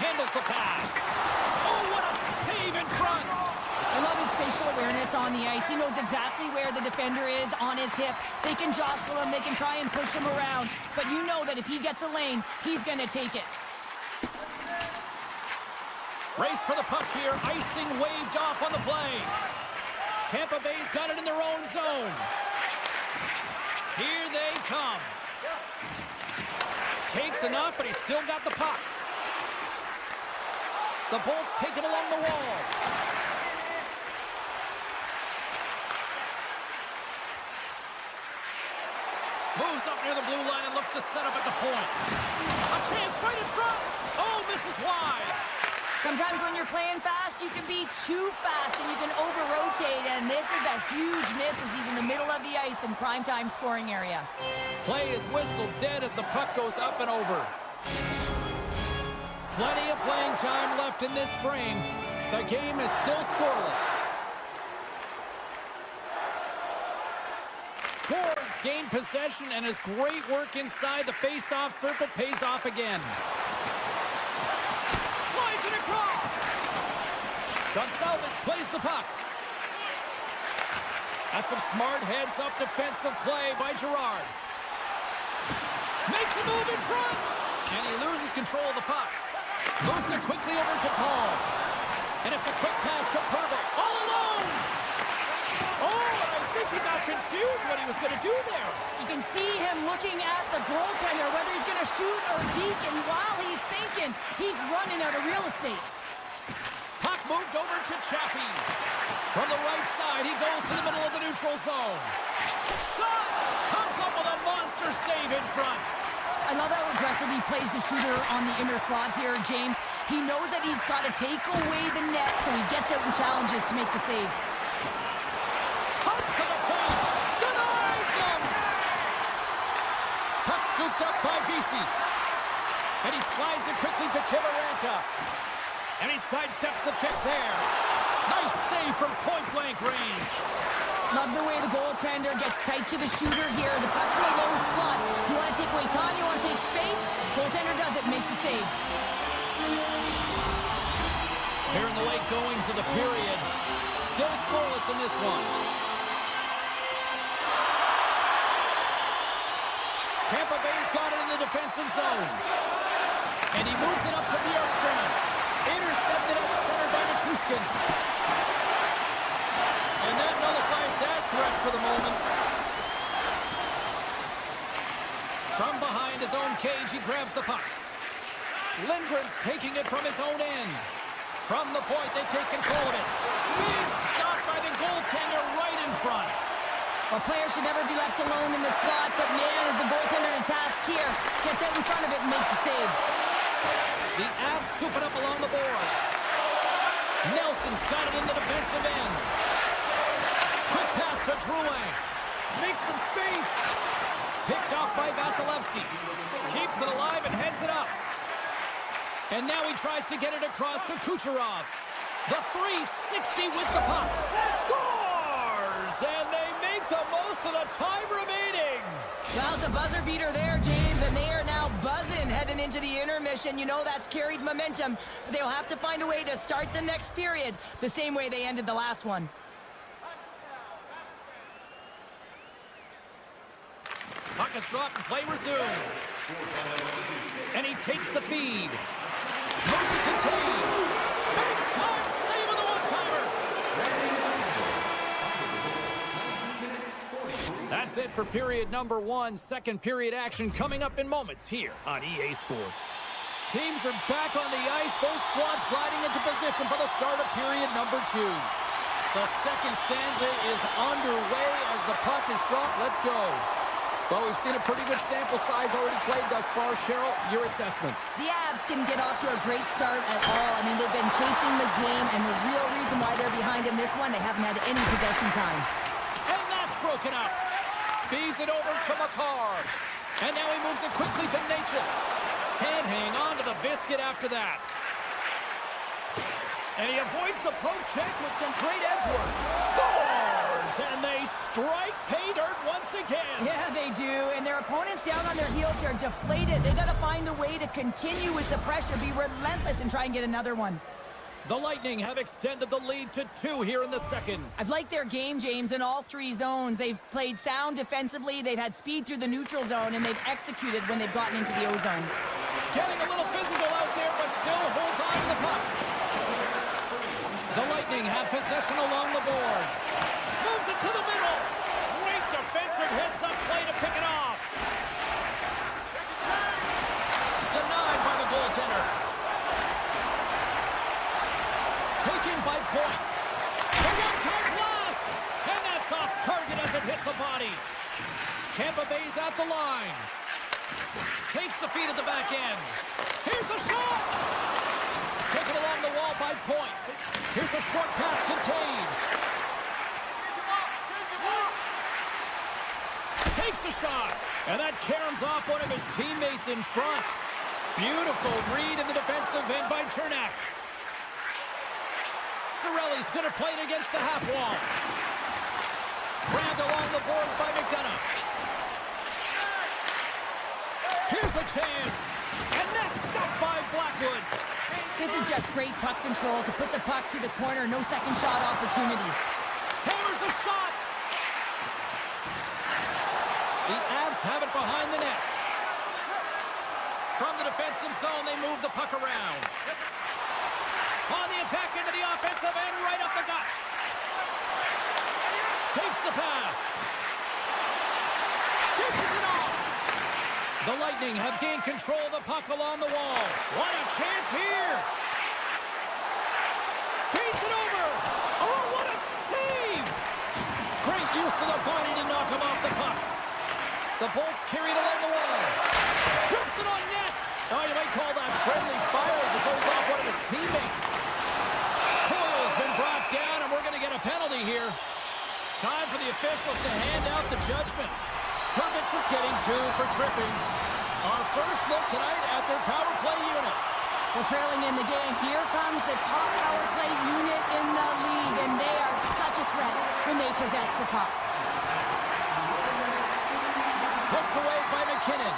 Handles the pass. Oh, what a save in front. I love his spatial awareness on the ice. He knows exactly where the defender is on his hip. They can jostle him. They can try and push him around. But you know that if he gets a lane, he's going to take it. Race for the puck here. Icing waved off on the play. Tampa Bay's got it in their own zone. Here they come. Takes enough, but he's still got the puck. The Bolts take it along the wall. Moves up near the blue line and looks to set up at the point. A chance right in front. Oh, misses wide. Sometimes when you're playing fast, you can be too fast and you can over-rotate, and this is a huge miss as he's in the middle of the ice in primetime scoring area. Play is whistled dead as the puck goes up and over. Plenty of playing time left in this frame. The game is still scoreless. Boards gain possession, and his great work inside the face-off circle pays off again. Slides it across. Gonçalves plays the puck. That's some smart heads-up defensive play by Girard. Makes a move in front. And he loses control of the puck. Moves it quickly over to Paul. And it's a quick pass to Purvo. All alone. Oh, I think he got confused what he was going to do there. You can see him looking at the goaltender, whether he's going to shoot or deke, and while he's thinking, he's running out of real estate. Puck moved over to Chaffee. From the right side, he goes to the middle of the neutral zone. Shot! Comes up with a monster save in front. I love how aggressive he plays the shooter on the inner slot here, James. He knows that he's got to take away the net, so he gets out and challenges to make the save. Comes to the point. Denies him. Puck scooped up by Vesey. And he slides it quickly to Kivaranta. And he sidesteps the check there. Nice save from point-blank range. Love the way the goaltender gets tight to the shooter here. The puck's in the low slot. You want to take away time, you want to take space. Goaltender does it, makes the save. Here in the late goings of the period. Still scoreless in this one. Tampa Bay's got it in the defensive zone. And he moves it up to Bjorkstrand. Intercepted at center by Nichushkin. And that nullifies that threat for the moment. From behind his own cage, he grabs the puck. Lindgren's taking it from his own end. From the point, they take control of it. Big stop by the goaltender right in front. A player should never be left alone in the slot, but man, is the goaltender to task here. Gets out in front of it and makes the save. The Avs scoop it up along the boards. Nelson's got it in the defensive end. Quick pass to Drouin. Makes some space. Picked off by Vasilevsky. Keeps it alive and heads it up. And now he tries to get it across to Kucherov. The 360 with the puck. Scores! And they make the most of the time remaining. Well, it's a buzzer beater there, James, and they are now buzzing heading into the intermission. You know that's carried momentum, but they'll have to find a way to start the next period the same way they ended the last one. Puck is dropped and play resumes. And he takes the feed. Moves it to Taves. Big time save on the one-timer. That's it for period number 1. Second period action coming up in moments here on EA Sports. Teams are back on the ice. Both squads gliding into position for the start of period number 2. The second stanza is underway as the puck is dropped. Let's go. Well, we've seen a pretty good sample size already played thus far. Cheryl, your assessment. The Avs didn't get off to a great start at all. I mean, they've been chasing the game, and the real reason why they're behind in this one, they haven't had any possession time. And that's broken up. Feeds it over to McCarr. And now he moves it quickly to Natchez. Can't hang on to the biscuit after that. And he avoids the poke check with some great edge work. Scores! And they strike pay dirt once again. Yeah, they do. And their opponents down on their heels are deflated. They got to find a way to continue with the pressure, be relentless, and try and get another one. The Lightning have extended the lead to 2 here in the second. I've liked their game, James, in all 3 zones. They've played sound defensively, they've had speed through the neutral zone, and they've executed when they've gotten into the O-zone. Getting a little physical out there, but still holds on to the puck. The Lightning have possession along the boards. Moves it to the middle. Great defensive heads-up play to pick it off. Denied by the goaltender. Taken by Point. A one-time blast! And that's off target as it hits the body. Tampa Bay's at the line. Takes the feed at the back end. Here's a shot! Taken along the wall by Point. Here's a short pass to Taves. Takes a shot. And that caroms off one of his teammates in front. Beautiful read in the defensive end by Chernak. Cirelli's going to play it against the half wall. Grabbed along the boards by McDonough. Here's a chance. And that's stopped by Blackwood. This is just great puck control to put the puck to the corner. No second shot opportunity. Hammers a shot. The Avs have it behind the net. From the defensive zone, they move the puck around. On the attack into the offensive end, right up the gut. Takes the pass. Dishes it off. The Lightning have gained control of the puck along the wall. What a chance here. Feeds it over. Oh, what a save. Great use of the body to knock him off the puck. The Bolts carry it along the wall. Flips it on net. Oh, you might call that friendly fire as it goes off one of his teammates. Coyle's been brought down, and we're going to get a penalty here. Time for the officials to hand out the judgment. Herbitz is getting 2 for tripping. Our first look tonight at their power play unit. Well, trailing in the game, here comes the top power play unit in the league, and they are such a threat when they possess the puck. Poked away by McKinnon.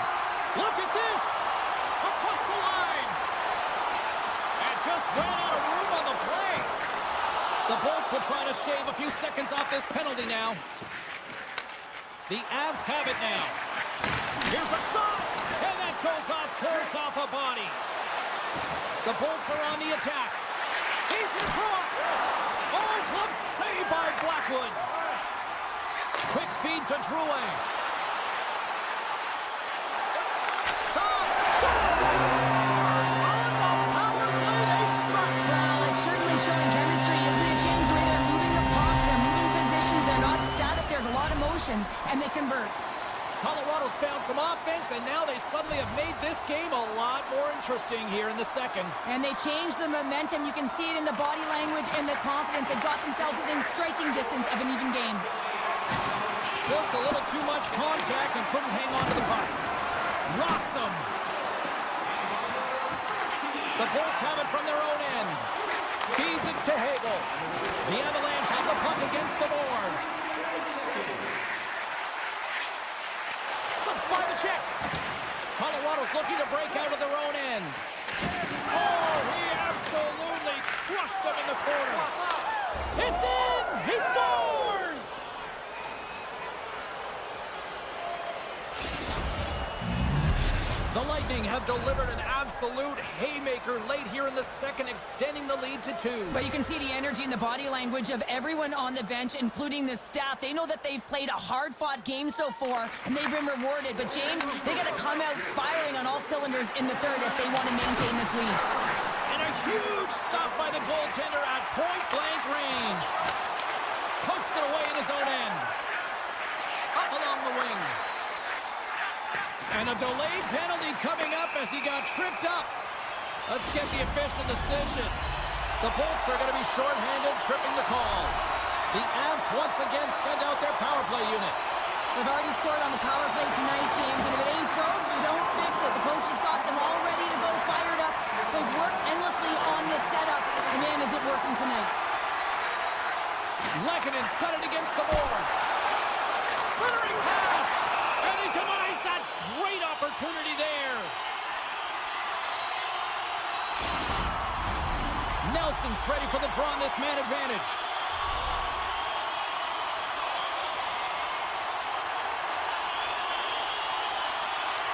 Look at this! Across the line! And just ran out of room on the play. The Bolts will try to shave a few seconds off this penalty now. The Avs have it now. Here's a shot! And that goes off course off a body. The Bolts are on the attack. Feeds it across. Oh, glove saved by Blackwood. Quick feed to Drouin. Shot! Scores! On the power play, they struck. Well, it's certainly showing chemistry, isn't it, James? The way they're moving the puck, they're moving positions, they're not static, there's a lot of motion, and they convert. Colorado's found some offense, and now they suddenly have made this game a lot more interesting here in the second. And they changed the momentum. You can see it in the body language and the confidence. They got themselves within striking distance of an even game. Just a little too much contact and couldn't hang on to the puck. Rocks them. The Bolts have it from their own end. Feeds it to Hagel. The Avalanche have the puck against the boards. Slips by the check. Colorado's looking to break out of their own end. Oh, he absolutely crushed them in the corner. It's in! He scores! The Lightning have delivered an absolute haymaker late here in the second, extending the lead to 2. But you can see the energy and the body language of everyone on the bench, including the staff. They know that they've played a hard-fought game so far, and they've been rewarded. But, James, they got to come out firing on all cylinders in the third if they want to maintain this lead. And a huge stop by the goaltender at point-blank range. Pokes it away in his own end. Up along the wing. And a delayed penalty coming up as he got tripped up. Let's get the official decision. The Bolts are going to be shorthanded, tripping the call. The Avs once again send out their power play unit. They've already scored on the power play tonight, James, and if it ain't broke, you don't fix it. The coach has got them all ready to go, fired up. They've worked endlessly on this setup, and man, is it working tonight. Lekkonen's got it against the boards. Centering pass, and he denies that great opportunity there. Nelson's ready for the draw on this man advantage.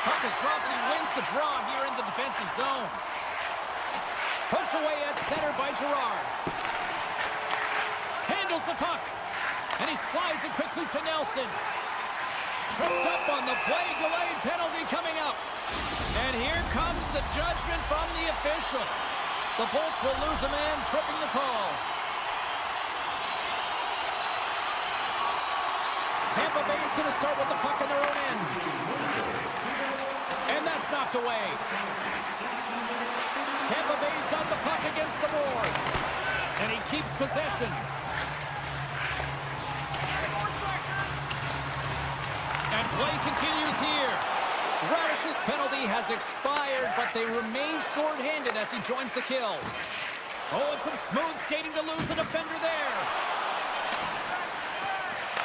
Puck is dropped and he wins the draw here in the defensive zone. Poked away at center by Girard. Handles the puck. And he slides it quickly to Nelson. Tripped up on the play, delayed penalty coming up. And here comes the judgment from the official. The Bolts will lose a man, tripping the call. Tampa Bay is going to start with the puck in their own end. And that's knocked away. Tampa Bay's got the puck against the boards. And he keeps possession. And play continues here. Radish's penalty has expired, but they remain shorthanded as he joins the kill. Oh, and some smooth skating to lose the defender there.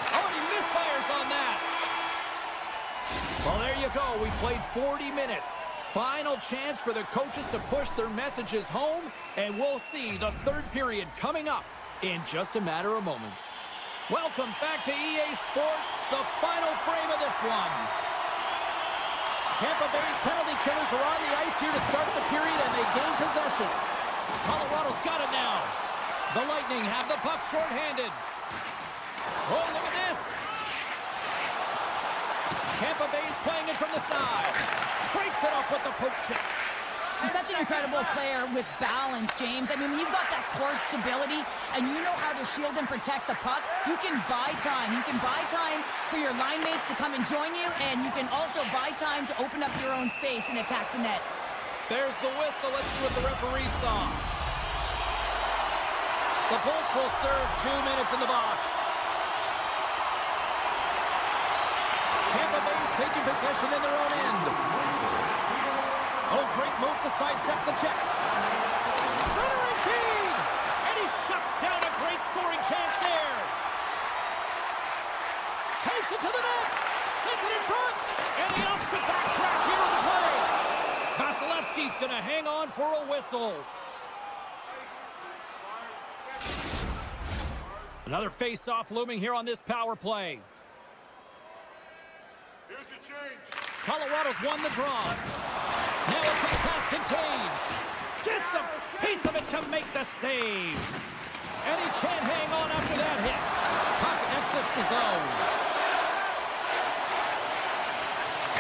Oh, and he misfires on that. Well, there you go. We played 40 minutes. Final chance for the coaches to push their messages home, and we'll see the third period coming up in just a matter of moments. Welcome back to EA Sports, the final frame of this one. Tampa Bay's penalty killers are on the ice here to start the period, and they gain possession. Colorado's got it now. The Lightning have the puck shorthanded. Oh, look at this. Tampa Bay's playing it from the side. Breaks it up with the poke check. He's such an incredible player with balance, James. I mean, when you've got that core stability and you know how to shield and protect the puck, you can buy time. You can buy time for your line mates to come and join you, and you can also buy time to open up your own space and attack the net. There's the whistle. Let's see what the referee saw. The Bolts will serve 2 minutes in the box. Tampa Bay's taking possession in their own end. Oh, great move to sidestep the check. Centering feed! And he shuts down a great scoring chance there. Takes it to the net. Sends it in front. And he opts to backtrack here on the play. Vasilevsky's going to hang on for a whistle. Another face-off looming here on this power play. Here's your change. Colorado's won the draw. Now it's the pass to Taves. Gets a piece of it to make the save. And he can't hang on after that hit. Puck exits the zone.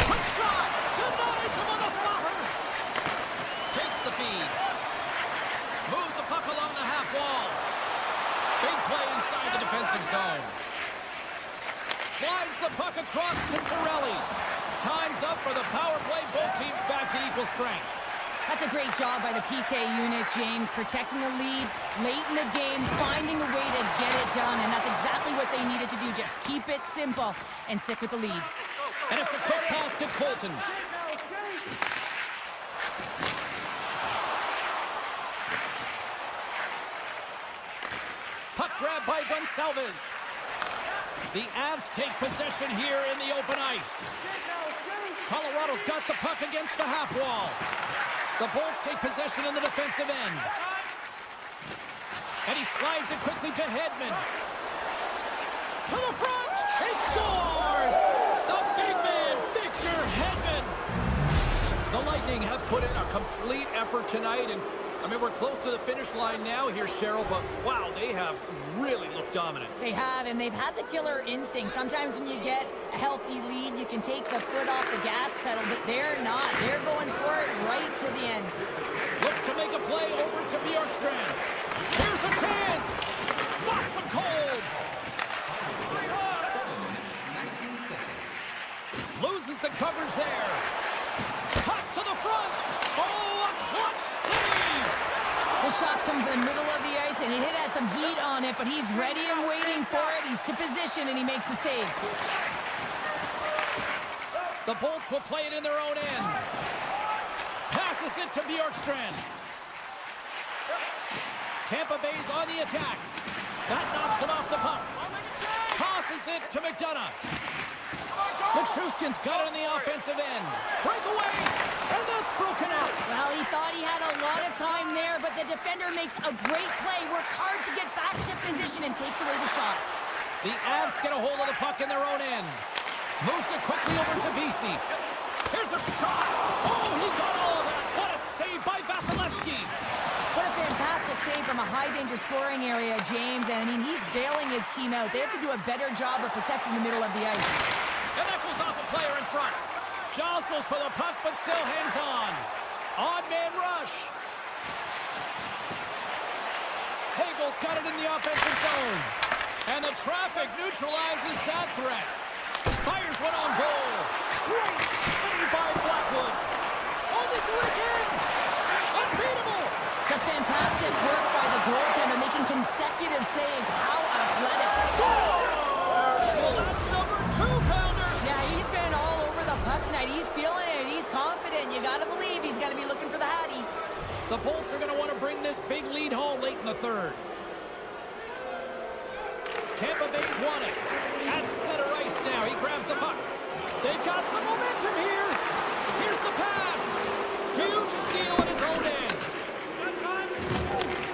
Quick shot. Denies him on the slaughter. Takes the feed. Moves the puck along the half wall. Big play inside the defensive zone. Slides the puck across to Cirelli. Time's up for the power play. Both teams back to equal strength. That's a great job by the PK unit, James, protecting the lead late in the game, finding a way to get it done, and that's exactly what they needed to do. Just keep it simple and stick with the lead. And it's a quick pass to Colton. Puck grab by Gonçalves. The Avs take possession here in the open ice. Colorado's got the puck against the half wall. The Bolts take possession in the defensive end. And he slides it quickly to Hedman. To the front! He scores! The big man, Victor Hedman! The Lightning have put in a complete effort tonight, and I mean, we're close to the finish line now here, Cheryl, but wow, they have really looked dominant. They have, and they've had the killer instinct. Sometimes when you get a healthy lead, you can take the foot off the gas pedal, but they're not. They're going for it right to the end. Looks to make a play over to Bjorkstrand. Here's a chance. Stops him cold. Loses the coverage there. Cuts to the front. Oh, a clutch save. The shots come from the middle of the ice, and it has some heat on it, but he's ready and waiting for it. He's to position, and he makes the save. The Bolts will play it in their own end. Passes it to Bjorkstrand. Tampa Bay's on the attack. That knocks him off the puck. Tosses it to McDonough. Nichushkin's got it on the offensive end. Breakaway, and that's broken up. Well, he thought he had a lot of time there, but the defender makes a great play, works hard to get back to position, and takes away the shot. The Avs get a hold of the puck in their own end. Moves it quickly over to VC. Here's a shot. Oh, he got all of that. What a save by Vasilevsky. What a fantastic save from a high-danger scoring area, James. And, I mean, he's bailing his team out. They have to do a better job of protecting the middle of the ice. And that goes off a player in front. Jostles for the puck, but still hangs on. Odd man rush. Hagel's got it in the offensive zone. And the traffic neutralizes that threat. Fires one on goal. Great save by Blackwood. Oh, they do it again. Unbeatable. Just fantastic work by the goaltender, making consecutive saves. How athletic. Scores! Well, that's number 2-pounder. Yeah, he's been all over the puck tonight. He's feeling it. He's confident. You got to believe he's got to be looking for the Hattie. The Bolts are going to want to bring this big lead home late in the third. Tampa Bay's won it. At center ice now. He grabs the puck. They've got some momentum here. Here's the pass. Huge steal at his own end.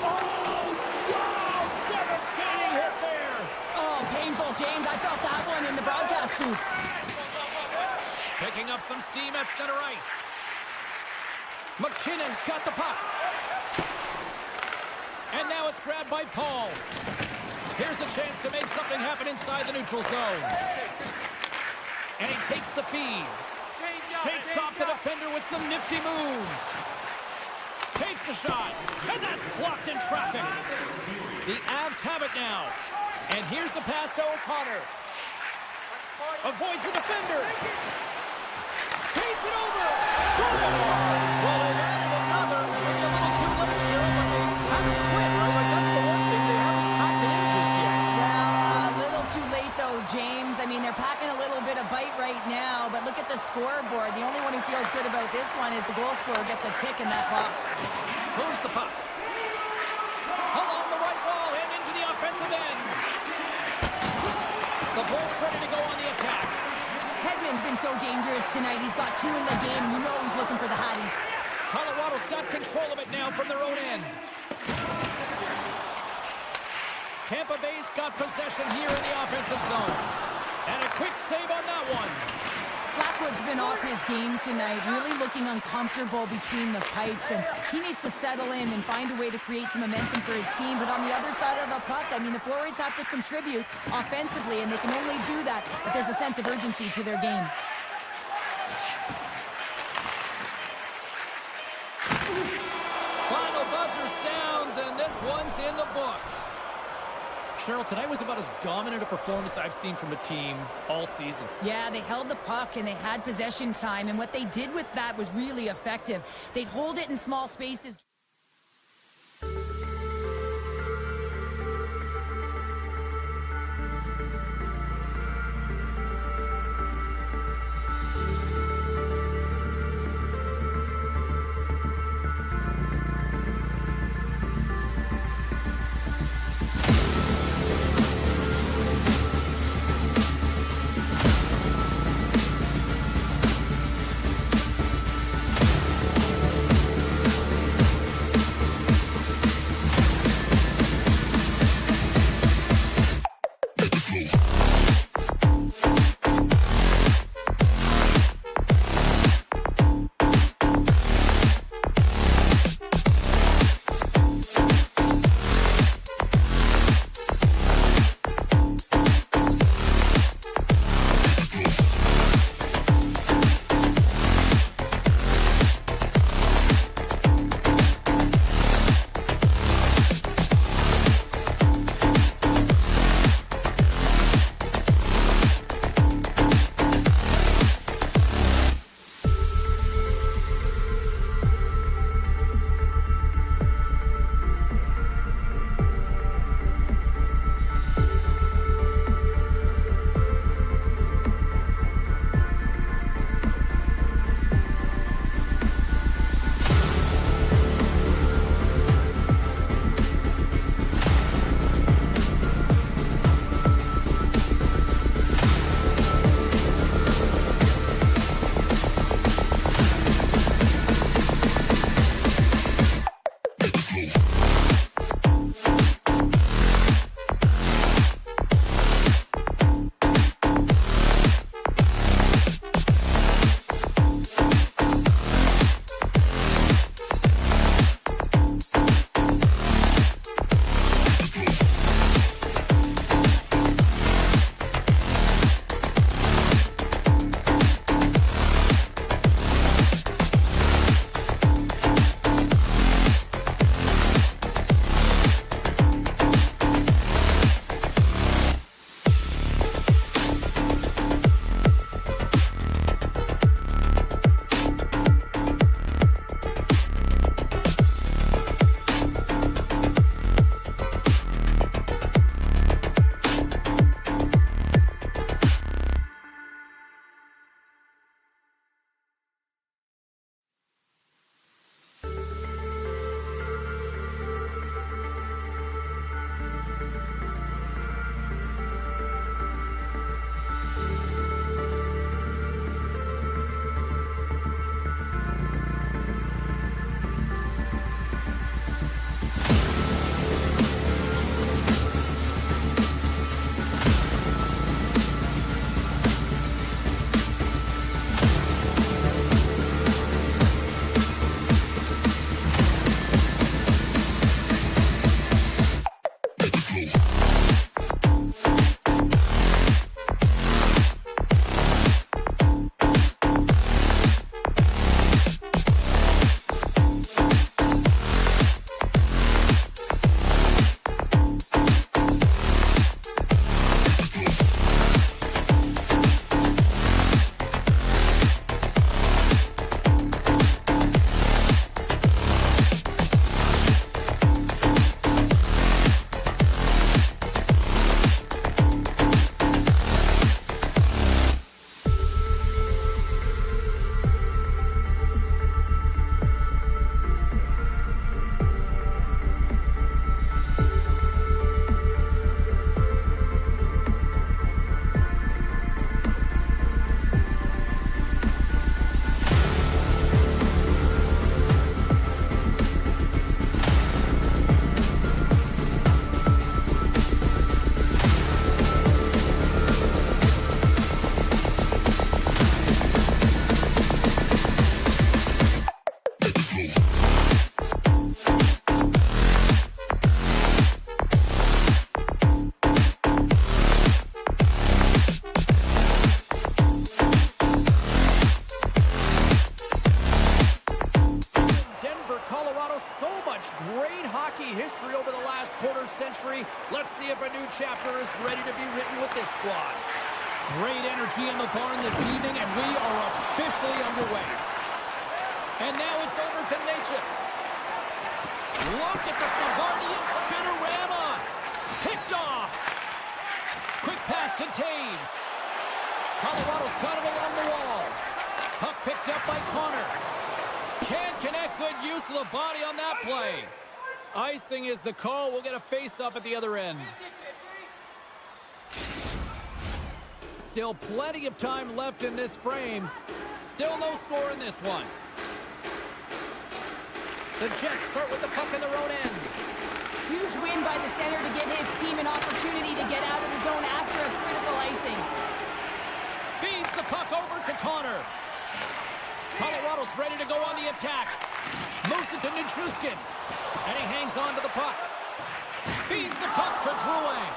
Oh, wow! Devastating hit there. Oh, painful, James. I felt that one in the broadcast booth. Picking up some steam at center ice. McKinnon's got the puck. And now it's grabbed by Paul. Here's a chance to make something happen inside the neutral zone. And he takes the feed. Shakes off the defender with some nifty moves. Takes a shot. And that's blocked in traffic. The Avs have it now. And here's the pass to O'Connor. Avoids the defender. Paints it over. Scores! Well, they've added another. Maybe a little too late, Cheryl, but they haven't quit. Right? That's the one thing. They haven't packed it in just yet. Well, a little too late, though, James. I mean, they're packing a little bit of bite right now, but look at the scoreboard. The only one who feels good about this one is the goal scorer gets a tick in that box. Moves the puck. Along the right wall and into the offensive end. The Bolts ready to go on the attack. Hedman's been so dangerous tonight. He's got 2 in the game. You know he's looking for the Hattie. Colorado's got control of it now from their own end. Tampa Bay's got possession here in the offensive zone. And a quick save on that one. Blackwood's been off his game tonight, really looking uncomfortable between the pipes, and he needs to settle in and find a way to create some momentum for his team. But on the other side of the puck, I mean, the forwards have to contribute offensively, and they can only do that if there's a sense of urgency to their game. Final buzzer sounds, and this one's in the books. Cheryl, tonight was about as dominant a performance I've seen from a team all season. Yeah, they held the puck and they had possession time, and what they did with that was really effective. They'd hold it in small spaces. Great energy in the barn this evening, and we are officially underway. And now it's over to Natchez. Look at the Savardian spinorama. Picked off. Quick pass to Taves. Colorado's got it along the wall. Puck picked up by Connor. Can't connect. Good use of the body on that play. Icing is the call. We'll get a face-off at the other end. Still plenty of time left in this frame. Still no score in this one. The Jets start with the puck in their own end. Huge win by the center to give his team an opportunity to get out of the zone after a critical icing. Feeds the puck over to Connor. Colorado's ready to go on the attack. Moves it to Nichushkin. And he hangs on to the puck. Feeds the puck to Drouin.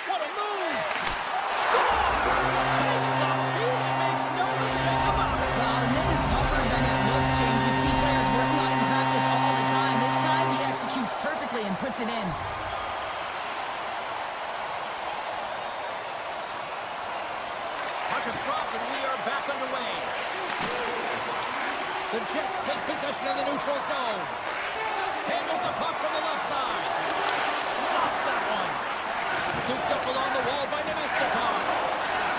What a move! Scores! Takes the feed and makes no mistake about it. Well, and this is tougher than it looks, James. We see players working on it in practice all the time. This time he executes perfectly and puts it in. Puck is dropped and we are back underway. The Jets take possession of the neutral zone. Handles the puck from the left side. Stops that one. Scooped up along the wall by Nemestikov.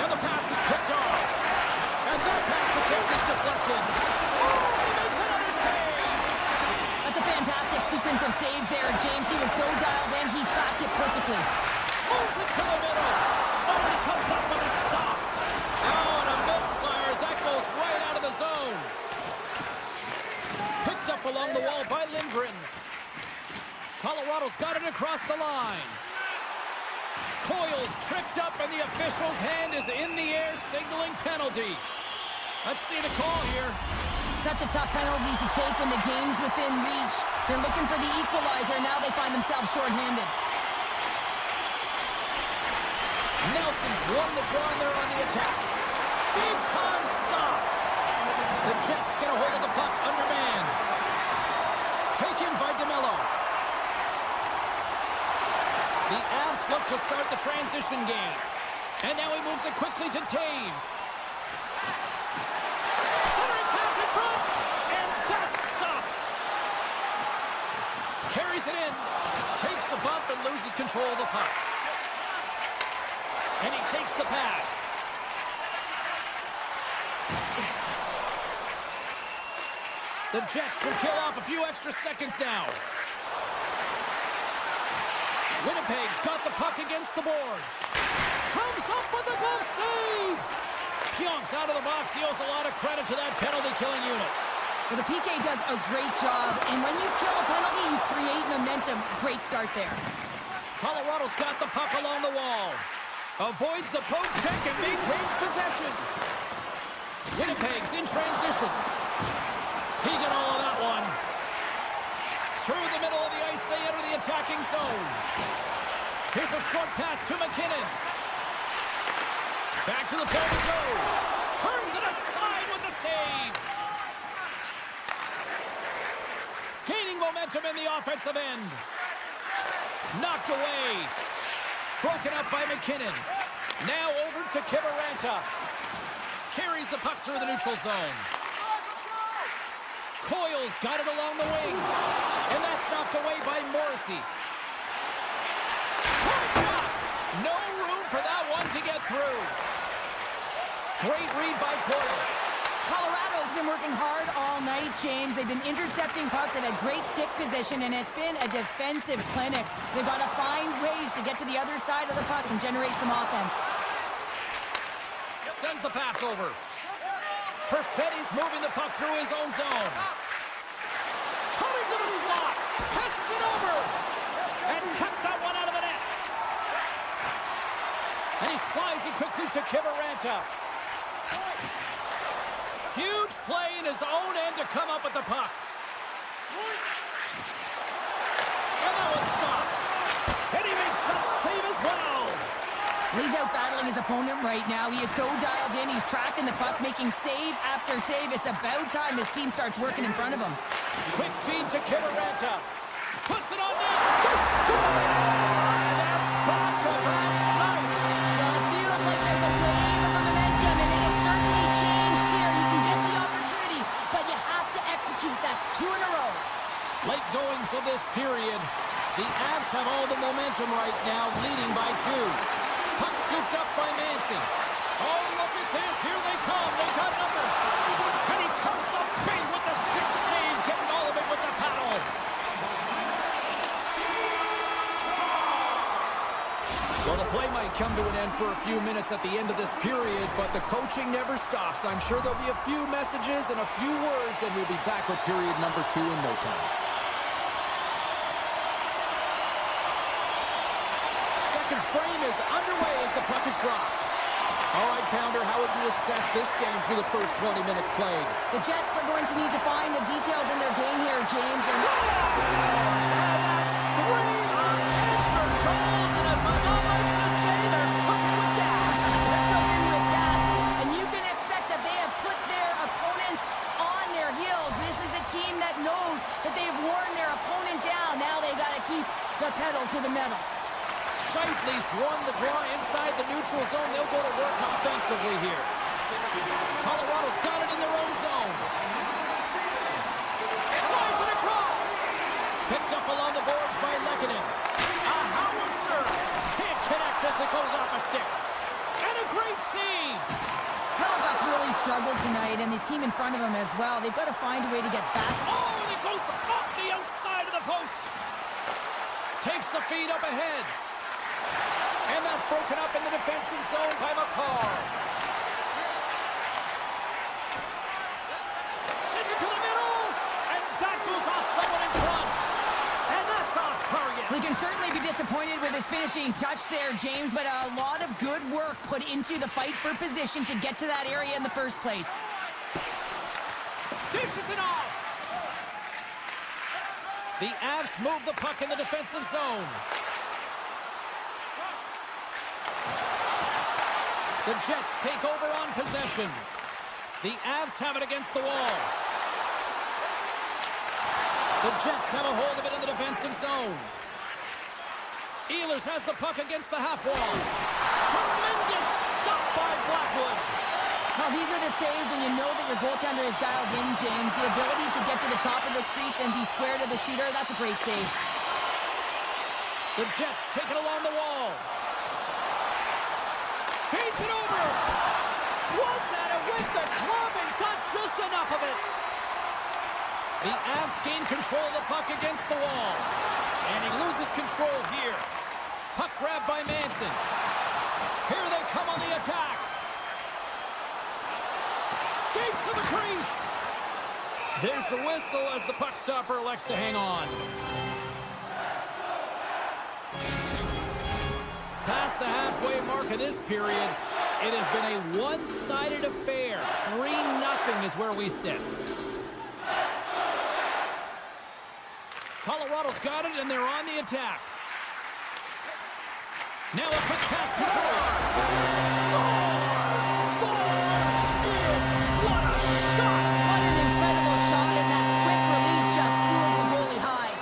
And the pass is picked off. And that pass attempt is deflected. Oh, he makes another save. That's a fantastic sequence of saves there, James. He was so dialed in, he tracked it perfectly. Moves it to the middle. Oh, he comes up with a stop. Oh, and a misfire as that goes right out of the zone. Picked up along the wall by Lindgren. Colorado's got it across the line. Coyle's tripped up and the official's hand is in the air signaling penalty. Let's see the call here. Such a tough penalty to take when the game's within reach. They're looking for the equalizer. Now they find themselves shorthanded. Nelson's won the draw and they're on the attack. Big time stop. The Jets get a hold of the puck undermanned. Taken by DeMello. The Avs look to start the transition game. And now he moves it quickly to Taves. Centering pass in front. And that's stopped. Carries it in. Takes a bump and loses control of the puck. And he takes the pass. The Jets will kill off a few extra seconds now. Winnipeg's got the puck against the boards. Comes up with a glove save. Pionk's out of the box. He owes a lot of credit to that penalty-killing unit. Well, the PK does a great job, and when you kill a penalty, you create momentum. Great start there. Colorado's got the puck along the wall. Avoids the poke check and maintains possession. Winnipeg's in transition. He got all of that one. Through the middle of the ice, they enter the attacking zone. Here's a short pass to McKinnon. Back to the point it goes. Turns it aside with the save. Gaining momentum in the offensive end. Knocked away. Broken up by McKinnon. Now over to Kiviranta. Carries the puck through the neutral zone. Coyle's got it along the wing. And that's knocked away by Morrissey. Hard shot. No room for that one to get through. Great read by Coyle. Colorado's been working hard all night, James. They've been intercepting pucks at a great stick position, and it's been a defensive clinic. They've got to find ways to get to the other side of the puck and generate some offense. Sends the pass over. Perfetti's moving the puck through his own zone. Coming to the slot. Passes it over. And kept that one out of the net. And he slides it quickly to Kiviranta. Huge play in his own end to come up with the puck. And that one's stopped. And he makes that save as well. He's out battling his opponent right now. He is so dialed in. He's tracking the puck, making save after save. It's about time his team starts working in front of him. Quick feed to Kiviranta. Puts it on net. They score! And that's back-to-back snipes. The Avs have all the momentum right now, leading by 2. Puck scooped up by Manson. Oh, look at this. Here they come. They've got numbers. And he comes up big with the stick save, getting all of it with the paddle. Well, the play might come to an end for a few minutes at the end of this period, but the coaching never stops. I'm sure there'll be a few messages and a few words, and we'll be back with period number 2 in no time. Second frame is underway as the puck is dropped. All right, Pounder, how would you assess this game through the first 20 minutes played? The Jets are going to need to find the details in their game here, James. And that's 3 unanswered goals, and as my mom likes to say, they're cooking with gas. They're cooking with gas, and you can expect that they have put their opponents on their heels. This is a team that knows that they've worn their opponent down. Now they've got to keep the pedal to the metal. Shifley's won the draw inside the neutral zone. They'll go to work offensively here. Colorado's got it in their own zone. Slides it across. Picked up along the boards by Lekanen. A howitzer. Can't connect as it goes off a stick. And a great save. Halifax really struggled tonight, and the team in front of them as well. They've got to find a way to get back. Oh, and it goes off the outside of the post. Takes the feed up ahead. And that's broken up in the defensive zone by McCarr. Sends it to the middle. And that goes off someone in front. And that's off target. We can certainly be disappointed with his finishing touch there, James, but a lot of good work put into the fight for position to get to that area in the first place. Dishes it off. The Avs move the puck in the defensive zone. The Jets take over on possession. The Avs have it against the wall. The Jets have a hold of it in the defensive zone. Ehlers has the puck against the half wall. Tremendous stop by Blackwood. Now, these are the saves when you know that your goaltender is dialed in, James. The ability to get to the top of the crease and be square to the shooter, that's a great save. The Jets take it along the wall. Feeds it over. Swats at it with the glove and got just enough of it. The Avs gain control of the puck against the wall. And he loses control here. Puck grabbed by Manson. Here they come on the attack. Skates to the crease. There's the whistle as the puck stopper elects to hang on. Past the halfway mark of this period, it has been a one-sided affair. 3-0 is where we sit. Colorado's got it, and they're on the attack. Now a quick pass to Shore. Scores! What a shot! What an incredible shot, and that quick release just fuels the goalie high.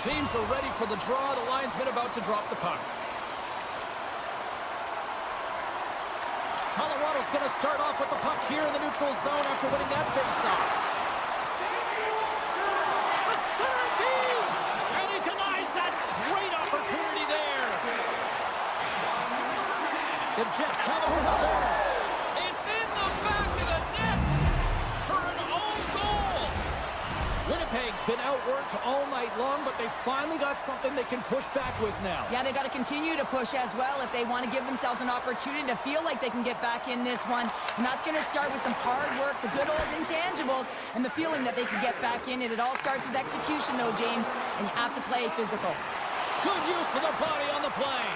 Teams are ready for the draw. The linesman about to drop the puck. Colorado's going to start off with the puck here in the neutral zone after winning that face-off. A center feed! And he denies that great opportunity there. The Jets have it from the corner. It's in the back of the net for an own goal. Winnipeg's been outworked all night long, but they finally got something they can push back with now. Yeah, they got to continue to push as well if they want to give themselves an opportunity to feel like they can get back in this one. And that's going to start with some hard work, the good old intangibles, and the feeling that they can get back in it. It all starts with execution, though, James, and you have to play physical. Good use of the body on the play.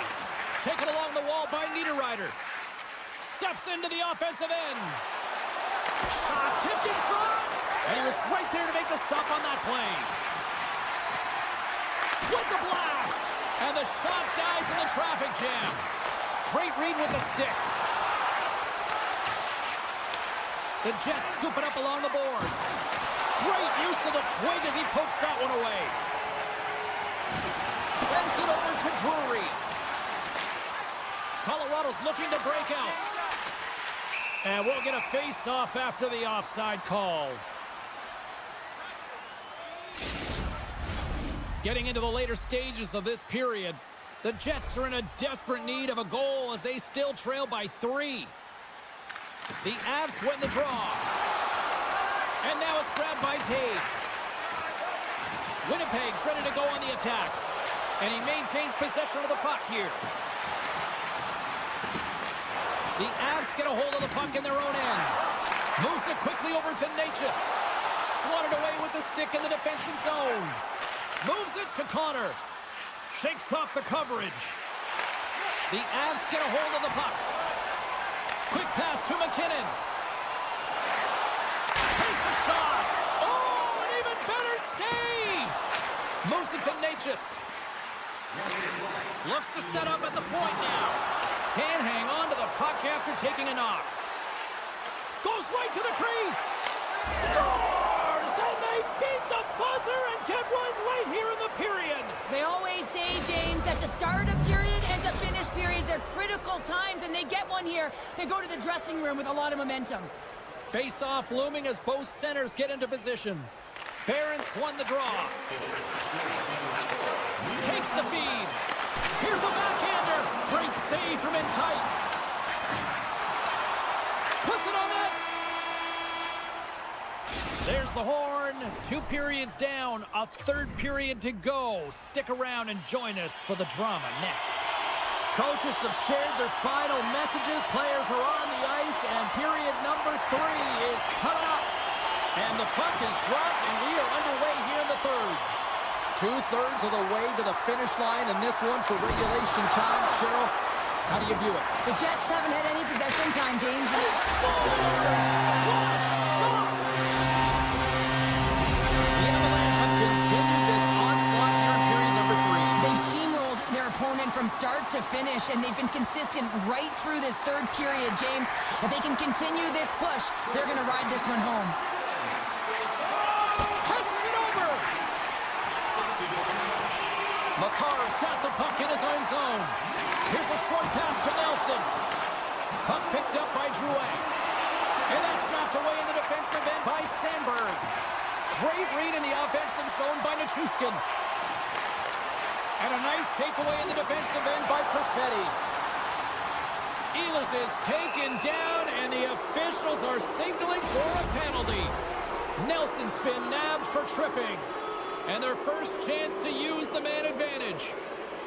Taken along the wall by Niederreiter. Steps into the offensive end. Shot tipped in front. And he was right there to make the stop on that play. With the blast. And the shot dies in the traffic jam. Great read with the stick. The Jets scoop it up along the boards. Great use of the twig as he pokes that one away. Sends it over to Drury. Colorado's looking to break out. And we'll get a face-off after the offside call. Getting into the later stages of this period, the Jets are in a desperate need of a goal as they still trail by 3. The Avs win the draw. And now it's grabbed by Taves. Winnipeg's ready to go on the attack. And he maintains possession of the puck here. The Avs get a hold of the puck in their own end. Moves it quickly over to Natchez. Swatted away with the stick in the defensive zone. Moves it to Connor. Shakes off the coverage. The Avs get a hold of the puck. Quick pass to McKinnon. Takes a shot. Oh, an even better save. Moves it to Natchez. Looks to set up at the point now. Can't hang on to the puck after taking a knock. Goes right to the crease. Scores! And they beat the buzzer and get one right here in the period. They always say, James, that to start a period and to finish periods are critical times, and they get one here. They go to the dressing room with a lot of momentum. Face-off looming as both centers get into position. Barons won the draw. Takes the feed. Here's a backhander. Great save from in tight. Puts it on net. There's the horn. 2 periods down. A 3rd period to go. Stick around and join us for the drama next. Coaches have shared their final messages. Players are on the ice, and period number 3 is coming up. And the puck is dropped, and we are underway here in the 3rd. 2/3 of the way to the finish line in this one for regulation time. Cheryl, how do you view it? The Jets haven't had any possession time, James. He scores! What a shot! The Avalanche have continued this onslaught here in period number 3. They've steamrolled their opponent from start to finish, and they've been consistent right through this 3rd period, James. If they can continue this push, they're going to ride this one home. Passes it over! Makar's got the puck in his own zone. Here's a short pass to Nelson. Puck picked up by Drouet. And that's knocked away in the defensive end by Sandberg. Great read in the offensive zone by Nichushkin. And a nice takeaway in the defensive end by Perfetti. Ehlers is taken down, and the officials are signaling for a penalty. Nelson's been nabbed for tripping. And their first chance to use the man advantage.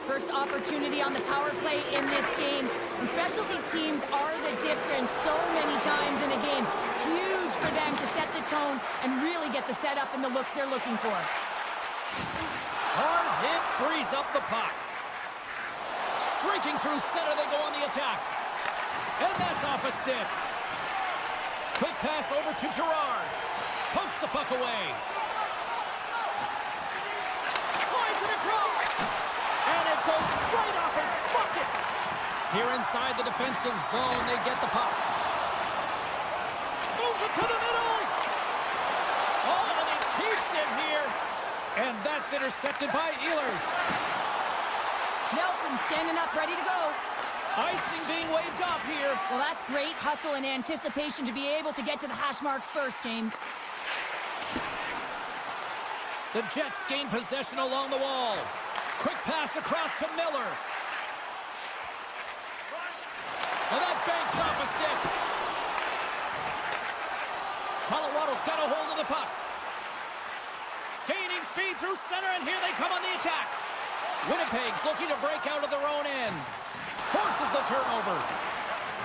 First opportunity on the power play in this game. And specialty teams are the difference so many times in a game. Huge for them to set the tone and really get the setup and the looks they're looking for. Hard hit frees up the puck. Streaking through center, they go on the attack. And that's off a stick. Quick pass over to Girard. Pokes the puck away. Slides it across. And it goes right off his bucket. Here inside the defensive zone, they get the puck. Moves it to the middle. Oh, and he keeps it here. And that's intercepted by Ehlers. Nelson standing up, ready to go. Icing being waved off here. Well, that's great hustle and anticipation to be able to get to the hash marks first, James. The Jets gain possession along the wall. Quick pass across to Miller. And that banks off a stick. Colorado's got a hold of the puck. Gaining speed through center, and here they come on the attack. Winnipeg's looking to break out of their own end. Forces the turnover.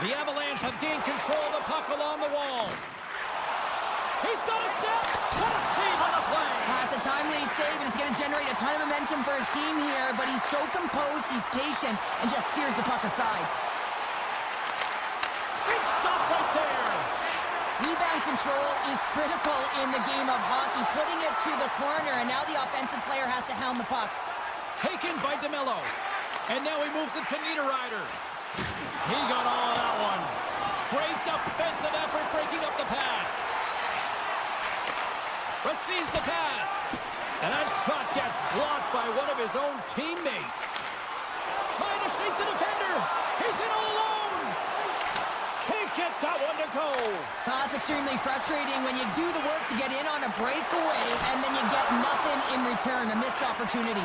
The Avalanche have gained control of the puck along the wall. He's got a step. What a save on the play. That's a timely save, and it's going to generate a ton of momentum for his team here, but he's so composed, he's patient, and just steers the puck aside. Big stop right there. Rebound control is critical in the game of hockey, putting it to the corner, and now the offensive player has to hound the puck. Taken by DeMello. And now he moves it to Niederreiter. He got all of that one. Great defensive effort breaking up the pass. Receives the pass. And that shot gets blocked by one of his own teammates. Trying to shake the defender. He's in all alone. Kick get that one to go. It's extremely frustrating when you do the work to get in on a breakaway and then you get nothing in return, a missed opportunity.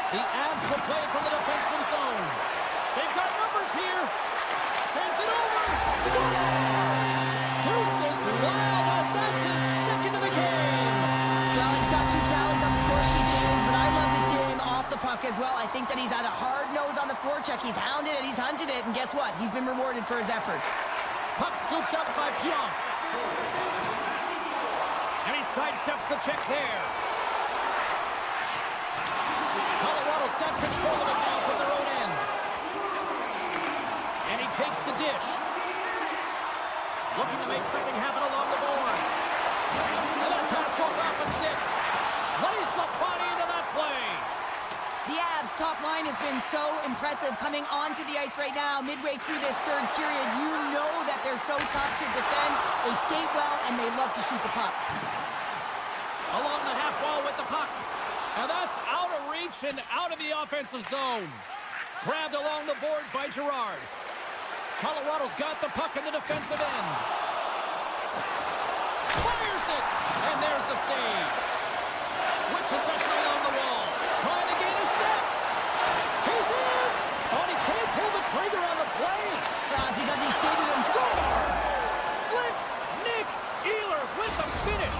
The Avs will play from the defensive zone. They've got numbers here. Sends it over. Scores! Deuces Wild, that's his second of the game. Well, he's got 2 tallies on the score sheet, James, but I love his game off the puck as well. I think that he's had a hard nose on the forecheck. He's hounded it, he's hunted it, and guess what? He's been rewarded for his efforts. Puck scooped up by Pionk. And he sidesteps the check there. Colorado's got control of it now from their own end. And he takes the dish. Looking to make something happen along the boards. And that pass goes off a stick. Lays the body into that play. The Avs' top line has been so impressive coming onto the ice right now. Midway through this third period, you know that they're so tough to defend. They skate well, and they love to shoot the puck. Along the half wall with the puck. And that's out of reach and out of the offensive zone. Grabbed along the boards by Girard. Colorado's got the puck in the defensive end. Fires it! And there's the save. With possession along the wall. Trying to gain a step. He's in! Oh, he can't pull the trigger on the play. Because he skated himself. Scores! Slick Nick Ehlers with the finish.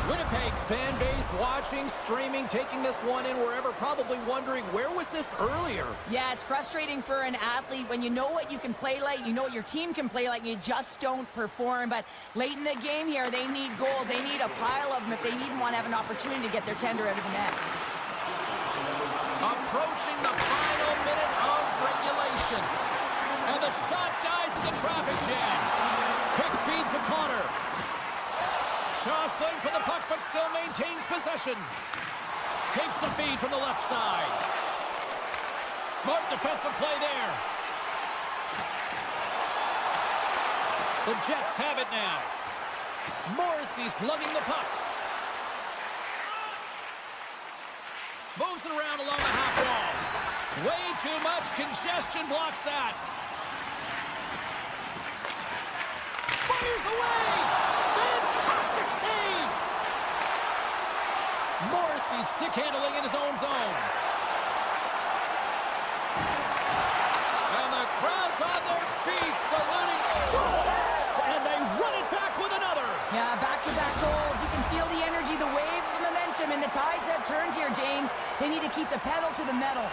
Winnipeg's fan base watching, streaming, taking this one in wherever, probably wondering, where was this earlier? Yeah, it's frustrating for an athlete when you know what you can play like, you know what your team can play like, and you just don't perform. But late in the game here, they need goals. They need a pile of them if they even want to have an opportunity to get their tender out of the net. Approaching the final minute of regulation. And the shot dies in the traffic jam. Quick feed to Connor. Jostling for the puck, but still maintains possession. Takes the feed from the left side. Smart defensive play there. The Jets have it now. Morrissey's lugging the puck. Moves it around along the half wall. Way too much congestion blocks that. Fires away! Fantastic save! Morrissey stick handling in his own zone. And the crowd's on their feet, saluting. Scores! And they run it back with another. Yeah, back-to-back goals. You can feel the energy, the wave, the momentum, and the tides have turned here, James. They need to keep the pedal to the metal.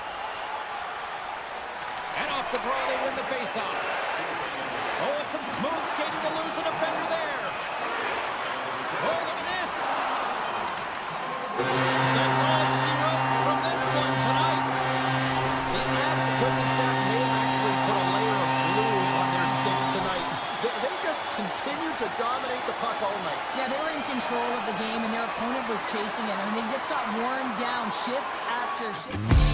And off the draw, they win the faceoff. Oh, and some smooth skating to lose the defender there. Oh, look at this. That's all she wrote from this one tonight. The Avs equipment staff may have actually put a layer of glue on their sticks tonight. They just continued to dominate the puck all night. Yeah, they were in control of the game, and their opponent was chasing it, and they just got worn down shift after shift.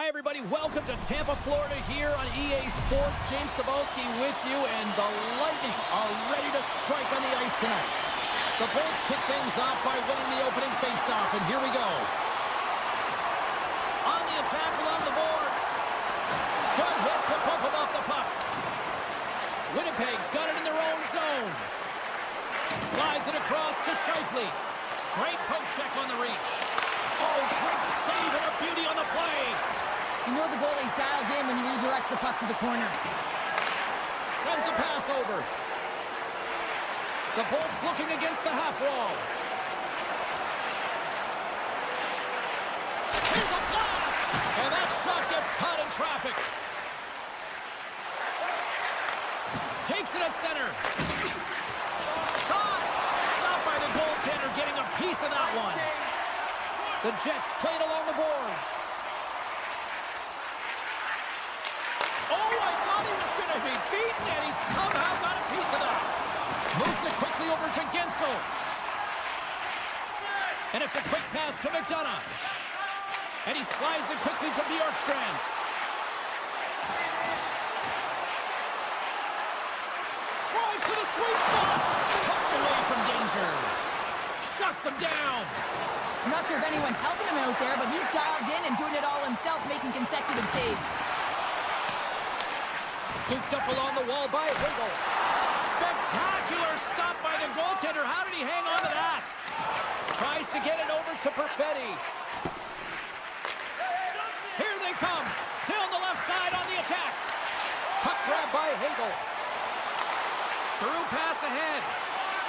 Hi, everybody. Welcome to Tampa, Florida here on EA Sports. James Cebulski with you, and the Lightning are ready to strike on the ice tonight. The Bolts kick things off by winning the opening faceoff, and here we go. On the attack along the boards. Good hit to bump him off the puck. Winnipeg's got it in their own zone. Slides it across to Scheifele. Great poke check on the reach. Oh, great save and a beauty on the play. You know the goalie's dialed in when he redirects the puck to the corner. Sends a pass over. The Bolts looking against the half wall. Here's a blast! And that shot gets caught in traffic. Takes it at center. Shot! Stopped by the goaltender, getting a piece of that one. The Jets played along the boards. Oh, I thought he was going to be beaten, and he somehow got a piece of that. Moves it quickly over to Gensel. And it's a quick pass to McDonough. And he slides it quickly to Bjorkstrand. Drives to the sweet spot. Tucked away from danger. Shuts him down. I'm not sure if anyone's helping him out there, but he's dialed in and doing it all himself, making consecutive saves. Scooped up along the wall by Hagel. Spectacular stop by the goaltender. How did he hang on to that? Tries to get it over to Perfetti. Here they come. Down the left side on the attack. Puck grab by Hagel. Through pass ahead.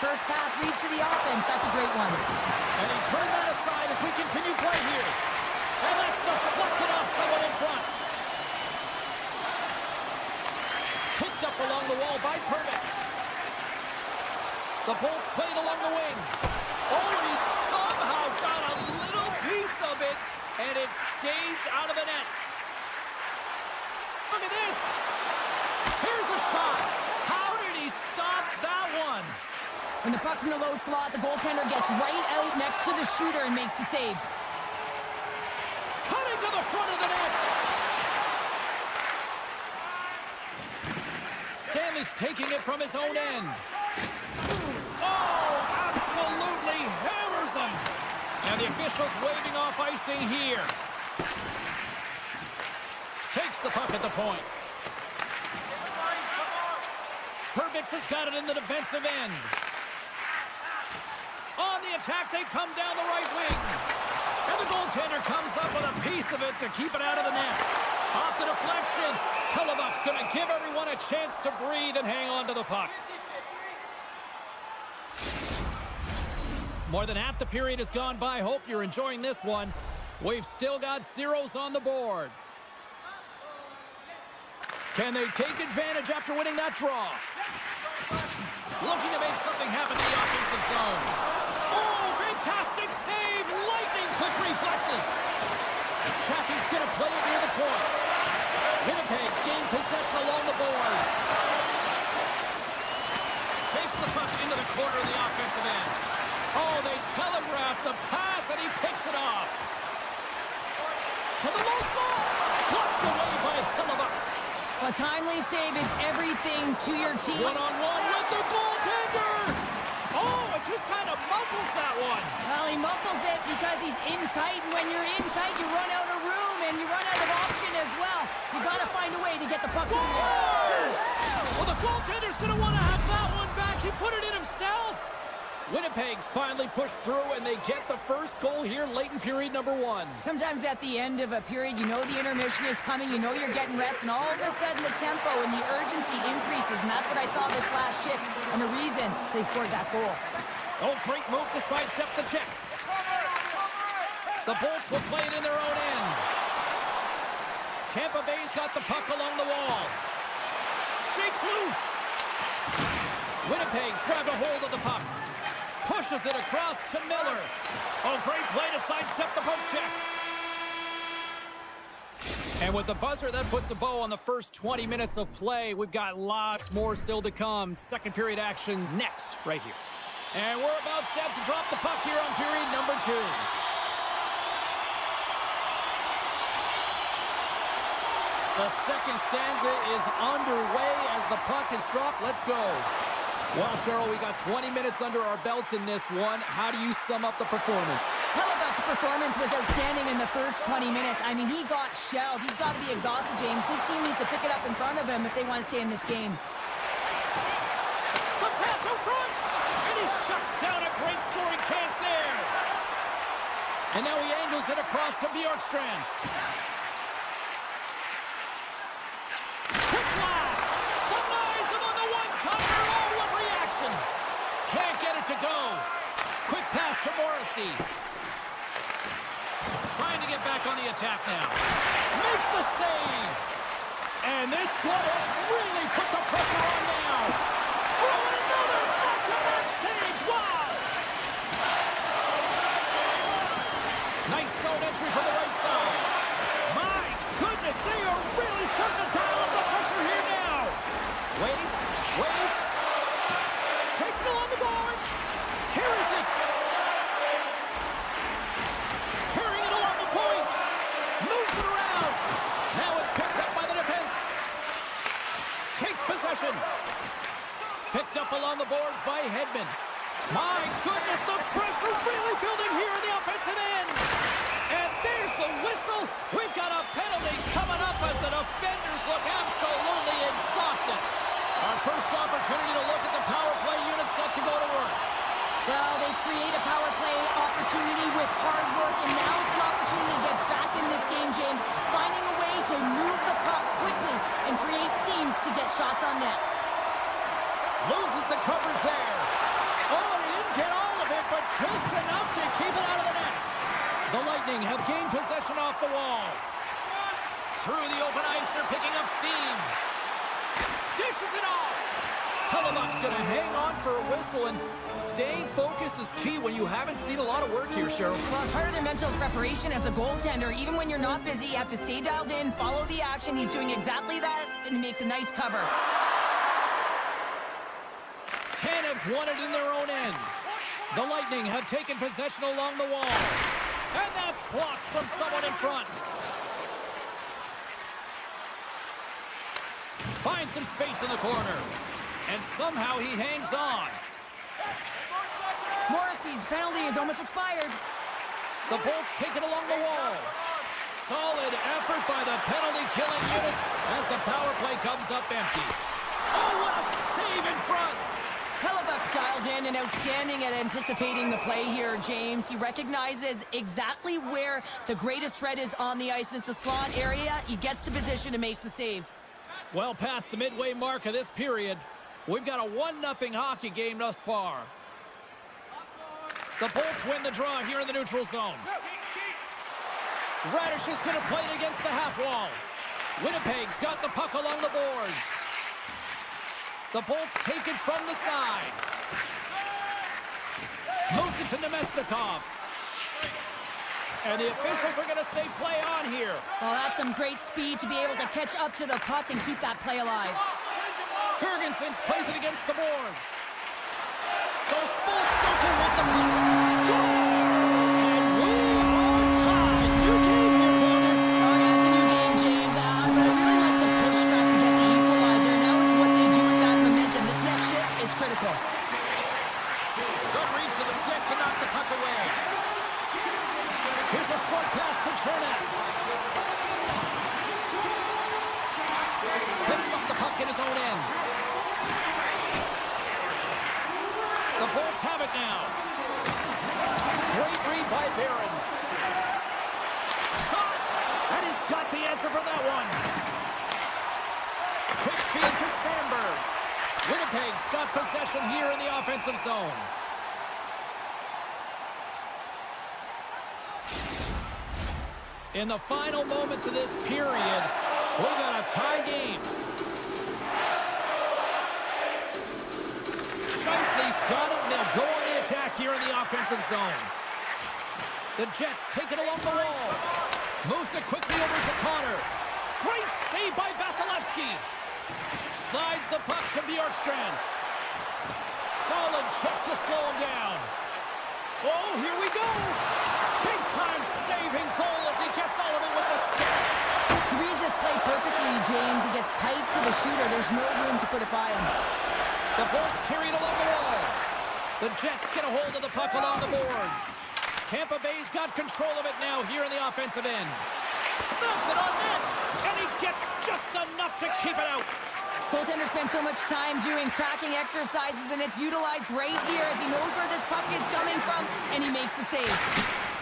First pass leads to the offense. That's a great one. And he turned that aside as we continue play here. And that's deflected off someone in front. Picked up along the wall by Permix. The Bolts played along the wing. Oh, and he somehow got a little piece of it, and it stays out of the net. Look at this. Here's a shot. How did he stop that one? When the puck's in the low slot, the goaltender gets right out next to the shooter and makes the save. Cutting to the front of the net. Stanley's taking it from his own end. Oh, absolutely hammers him. And the officials waving off icing here. Takes the puck at the point. Perbix has got it in the defensive end. On the attack, they come down the right wing. And the goaltender comes up with a piece of it to keep it out of the net. Off the deflection. Hellebuyck's going to give everyone a chance to breathe and hang on to the puck. More than half the period has gone by. Hope you're enjoying this one. We've still got zeros on the board. Can they take advantage after winning that draw? Looking to make something happen in the offensive zone. Oh, fantastic save. Lightning quick reflexes. Chaffee's going to play it near the point. Winnipeg's gained possession along the boards. Takes the puck into the corner of the offensive end. Oh, they telegraph the pass, and he picks it off. To the low slot. Blocked away by Hellebuyck. A timely save is everything to your team. One-on-one with the goaltender. Oh, it just kind of muffles that one. Well, he muffles it because he's in tight, and when you're in tight, you run out of room, and you run out of option as well. You got to find a way to get the puck to the net. Well, the goaltender's going to want to have that one back. He put it in himself. Winnipeg's finally pushed through, and they get the first goal here late in period number 1. Sometimes at the end of a period, you know the intermission is coming, you know you're getting rest, and all of a sudden the tempo and the urgency increases, and that's what I saw this last shift, and the reason they scored that goal. Oh, great move to sidestep the check. The Bolts will play it in their own end. Tampa Bay's got the puck along the wall. Shakes loose. Winnipeg's grabbed a hold of the puck. Pushes it across to Miller. Oh, great play to sidestep the poke check. And with the buzzer, that puts a bow on the first 20 minutes of play. We've got lots more still to come. Second period action next, right here. And we're about set to drop the puck here on period number 2. The second stanza is underway as the puck is dropped. Let's go. Well, Cheryl, we got 20 minutes under our belts in this one. How do you sum up the performance? Hellebuck's performance was outstanding in the first 20 minutes. I mean, he got shelled. He's got to be exhausted, James. His team needs to pick it up in front of him if they want to stay in this game. The pass out front, and he shuts down a great scoring chance there. And now he angles it across to Bjorkstrand. Quick blast, denies him on the one-timer. Oh, what reaction! Can't get it to go. Quick pass to Morrissey. Trying to get back on the attack now. Makes the save. And this squad has really put the pressure on now. Oh, and another back-to-back saves. Wow! Nice zone entry from the right side. My goodness, they are really starting to dial up the pressure here now. Waits. Takes it along the boards. Carries it. Carrying it along the point. Moves it around. Now it's picked up by the defense. Takes possession. Picked up along the boards by Hedman. My goodness, the pressure really building here in the offensive end. And there's the whistle. We've got a penalty coming up as the defenders look absolutely exhausted. Our first opportunity to look at the power play unit set to go to work. Well, they create a power play opportunity with hard work, and now it's an opportunity to get back in this game, James. Finding a way to move the puck quickly and create seams to get shots on net. Loses the coverage there. Oh, he didn't get all of it, but just enough to keep it out of the net. The Lightning have gained possession off the wall. Through the open ice, they're picking up steam. Dishes it off. Hellebuck's going to hang on for a whistle, and staying focused is key when you haven't seen a lot of work here, Cheryl. Well, part of their mental preparation as a goaltender, even when you're not busy, you have to stay dialed in, follow the action. He's doing exactly that, and he makes a nice cover. Tanev's won it in their own end. The Lightning have taken possession along the wall. And that's blocked from someone in front. Finds some space in the corner. And somehow he hangs on. Morrissey's penalty is almost expired. The Bolts take it along the wall. Solid effort by the penalty-killing unit as the power play comes up empty. Oh, what a save in front! Hellebuck's dialed in and outstanding at anticipating the play here, James. He recognizes exactly where the greatest threat is on the ice, and it's a slot area. He gets to position and makes the save. Well past the midway mark of this period, we've got a 1-0 hockey game thus far. The Bolts win the draw here in the neutral zone. Radish is going to play it against the half wall. Winnipeg's got the puck along the boards. The Bolts take it from the side. Moves it to Nemestikov. And the officials are going to say play on here. Well, that's some great speed to be able to catch up to the puck and keep that play alive. Jurgensen plays it against the boards. Goes full circle with the puck. Scores! And we are tied. New game here, Gordon. Oh, yeah, it's a new game, James. But I really like the pushback to get the equalizer. Now it's what they do with that momentum. This next shift is critical. Good reach to the stick to knock the puck away. Here's a short pass to Chernak. Picks up the puck in his own end. The Bolts have it now. Great read by Barron. Shot! And he's got the answer for that one. Quick feed to Sandberg. Winnipeg's got possession here in the offensive zone. In the final moments of this period, we've got a tie game. Shifley's got it. They'll go on the attack here in the offensive zone. The Jets take it along the wall. Moves it quickly over to Connor. Great save by Vasilevsky. Slides the puck to Bjorkstrand. Solid check to slow him down. Oh, here we go. Big time saving goal as he gets all of it with the stick. He reads this play perfectly James. He gets tight to the shooter. There's no room to put it by him. The Bolts carry it along the wall. The Jets get a hold of the puck along the boards. Tampa Bay's got control of it now here in the offensive end. Stuffs it on net, and he gets just enough to keep it out. Goaltender spent so much time doing tracking exercises, and it's utilized right here as he knows where this puck is coming from, and he makes the save.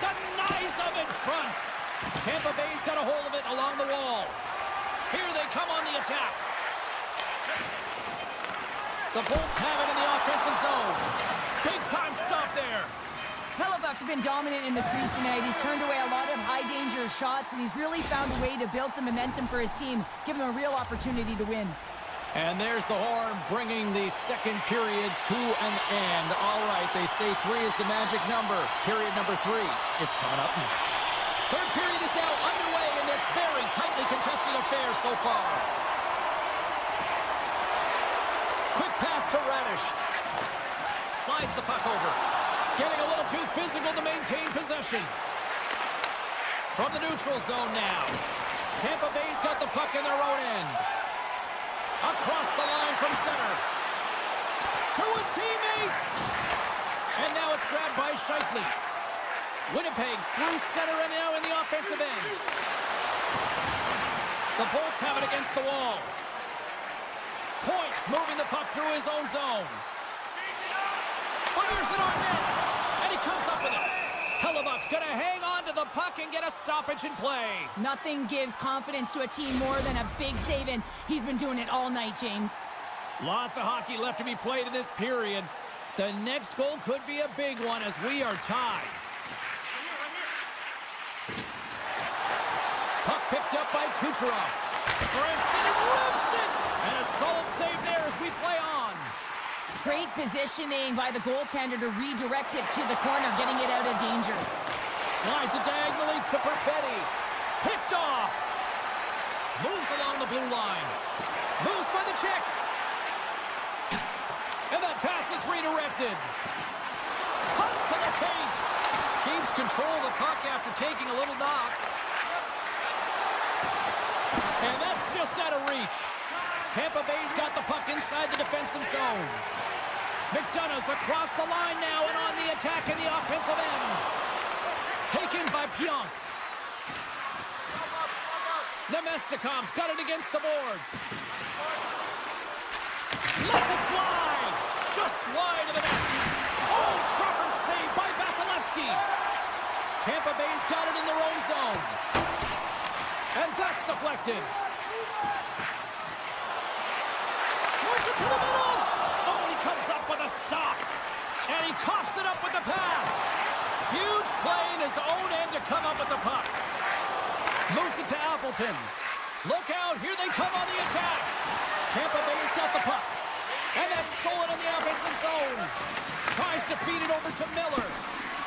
Denies him in front. Tampa Bay's got a hold of it along the wall. Here they come on the attack. The Bolts have it in the offensive zone. Big time stop there. Hellebuck's been dominant in the crease tonight. He's turned away a lot of high-danger shots, and he's really found a way to build some momentum for his team, give him a real opportunity to win. And there's the horn bringing the second period to an end. All right, they say 3 is the magic number. Period number 3 is coming up next. Third period is now underway in this very tightly contested affair so far. Quick pass to Radish. Slides the puck over. Getting a little too physical to maintain possession. From the neutral zone now. Tampa Bay's got the puck in their own end. Across the line from center. To his teammate. And now it's grabbed by Scheifele. Winnipeg's through center and now in the offensive end. The Bolts have it against the wall. Points moving the puck through his own zone. Fires it on net. And he comes up with it. Hellebuck's going to hang on to the puck and get a stoppage in play. Nothing gives confidence to a team more than a big save, and he's been doing it all night, James. Lots of hockey left to be played in this period. The next goal could be a big one as we are tied. Puck picked up by Kucherov. Krysin rips it! And a solid save there as we play on. Great positioning by the goaltender to redirect it to the corner, getting it out of danger. Slides it diagonally to Perfetti. Picked off. Moves along the blue line. Moves by the check. And that pass is redirected. Cuts to the paint. Keeps control of the puck after taking a little knock. And that's just out of reach. Tampa Bay's got the puck inside the defensive zone. McDonough's across the line now and on the attack in the offensive end. Taken by Pionk. Nemestikov's got it against the boards. Lets it fly! Just wide of the net. Oh, Trapper saved by Vasilevsky. Tampa Bay's got it in their own zone. And that's deflected. Moves it to the middle. Oh, he comes up with a stop. And he coughs it up with the pass. Huge play in his own end to come up with the puck. Moves it to Appleton. Look out, here they come on the attack. Tampa Bay's got the puck. And that's stolen in the offensive zone. Tries to feed it over to Miller.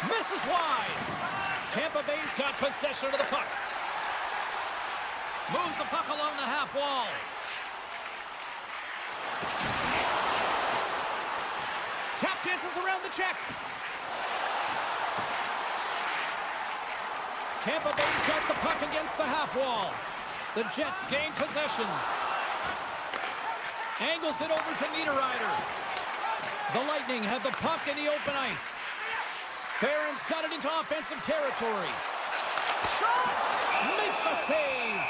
Misses wide. Tampa Bay's got possession of the puck. Moves the puck along the half wall. Tap dances around the check. Tampa Bay's got the puck against the half wall. The Jets gain possession. Angles it over to Niederreiter. The Lightning have the puck in the open ice. Barron's got it into offensive territory. Shot! Makes a save.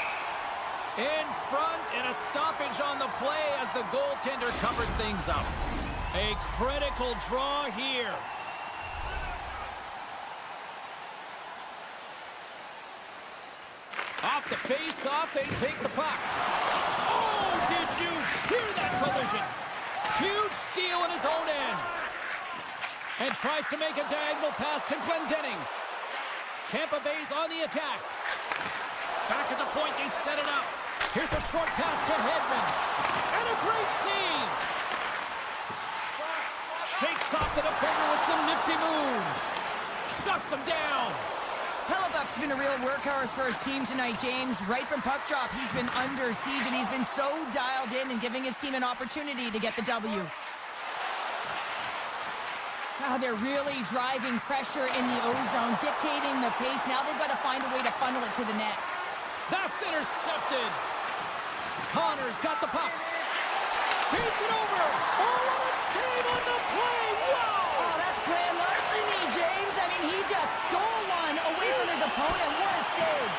In front and a stoppage on the play as the goaltender covers things up. A critical draw here. Off the face-off, they take the puck. Oh, did you hear that collision? Huge steal in his own end. And tries to make a diagonal pass to Glendening. Tampa Bay's on the attack. Back at the point, they set it up. Here's a short pass to Hedman. And a great save. Shakes off the defender with some nifty moves. Shuts him down. Hellebuck's been a real workhorse for his team tonight, James. Right from puck drop, he's been under siege, and he's been so dialed in and giving his team an opportunity to get the W. Now they're really driving pressure in the O-zone, dictating the pace. Now they've got to find a way to funnel it to the net. That's intercepted. Connor's got the puck. Feeds it over. Oh, what a save on the play. Wow. Oh, that's grand larceny, James. I mean, he just stole one away from his opponent. What a save.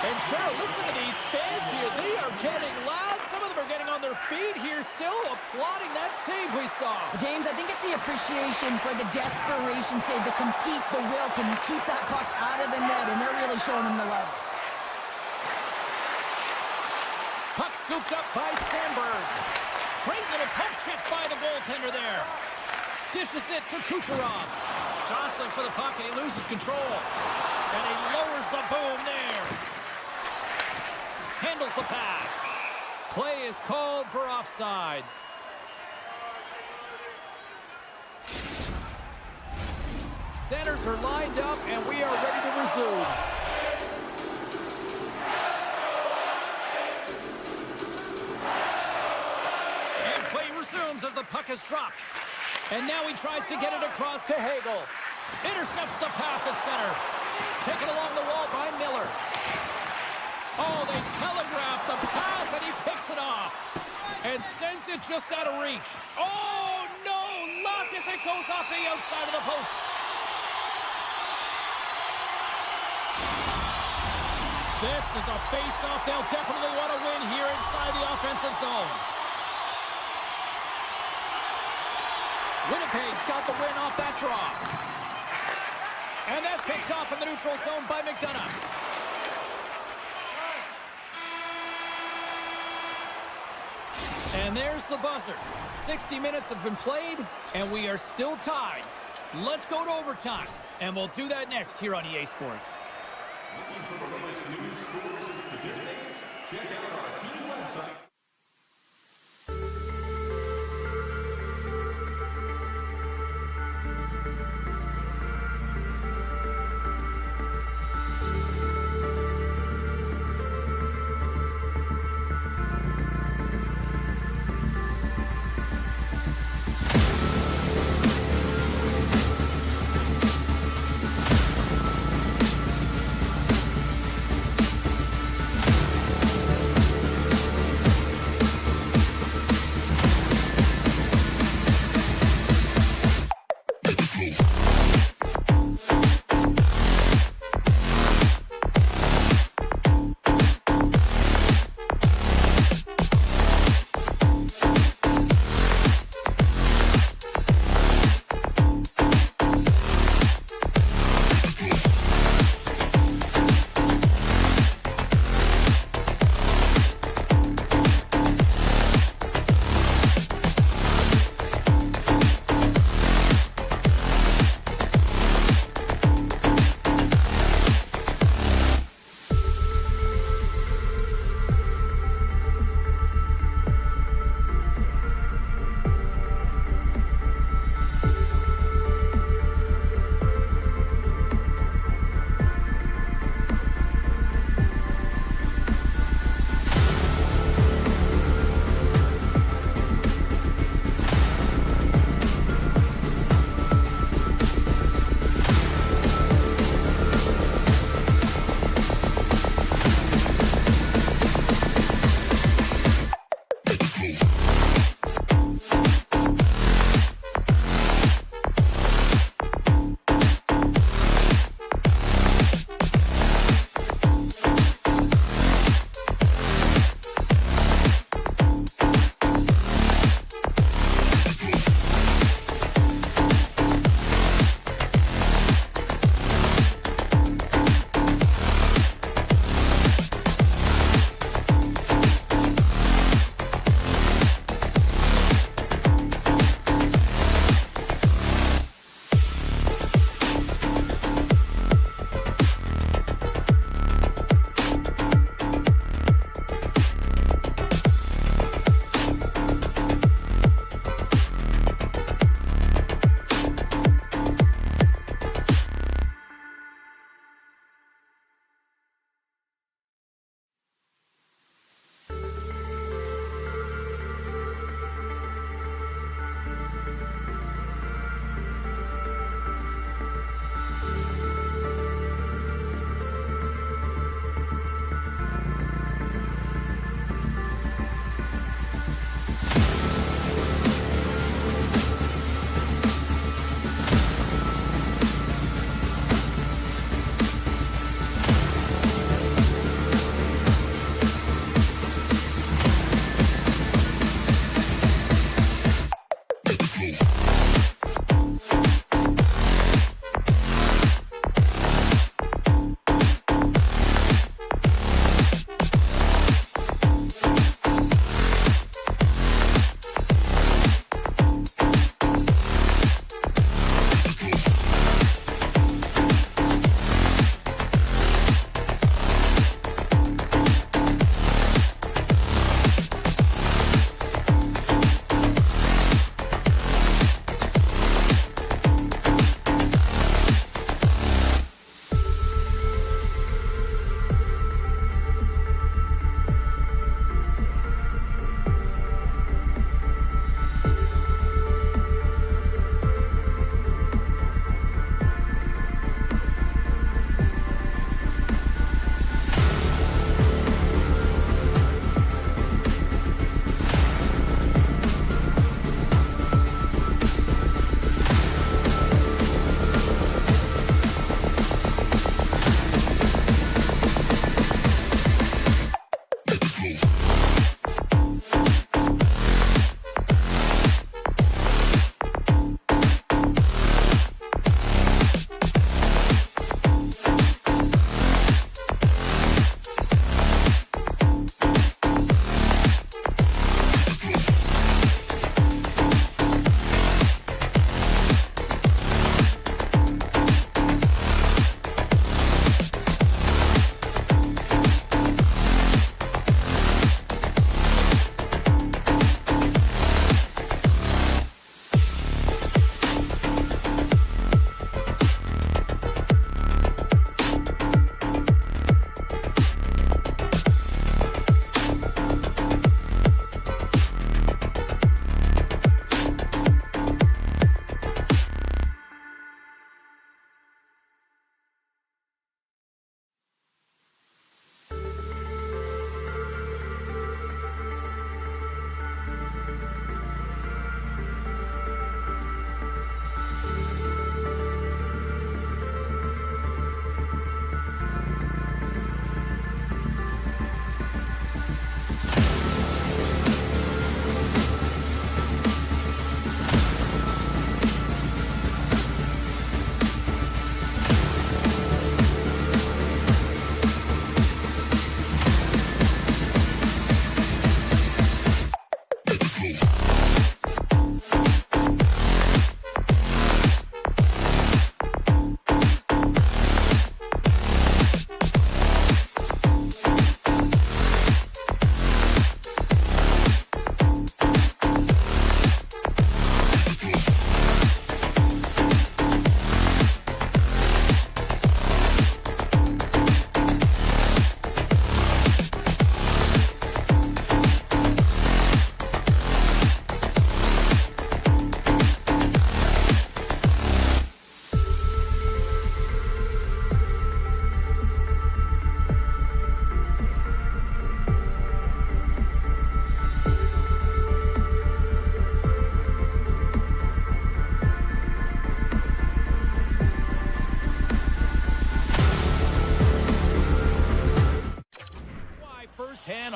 And Cheryl, listen to these fans here. They are getting loud. Some of them are getting on their feet here, still applauding that save we saw. James, I think it's the appreciation for the desperation save, the compete, the will to keep that puck out of the net, and they're really showing him the love. Puck scooped up by Sandberg. Great little poke check by the goaltender there. Dishes it to Kucherov. Jostling for the puck, and he loses control. And he lowers the boom there. Handles the pass. Play is called for offside. Centers are lined up, and we are ready to resume. And play resumes as the puck is dropped. And now he tries to get it across to Hagel. Intercepts the pass at center. Taken along the wall by Miller. Oh, they telegraph the pass, and he picks it off. And sends it just out of reach. Oh, no! Luck as it goes off the outside of the post. This is a face-off they'll definitely want to win here inside the offensive zone. Winnipeg's got the win off that draw. And that's picked off in the neutral zone by McDonough. And there's the buzzer. 60 minutes have been played, and we are still tied. Let's go to overtime, and we'll do that next here on EA Sports. Looking for the latest news, scores, and statistics? Check out our team website.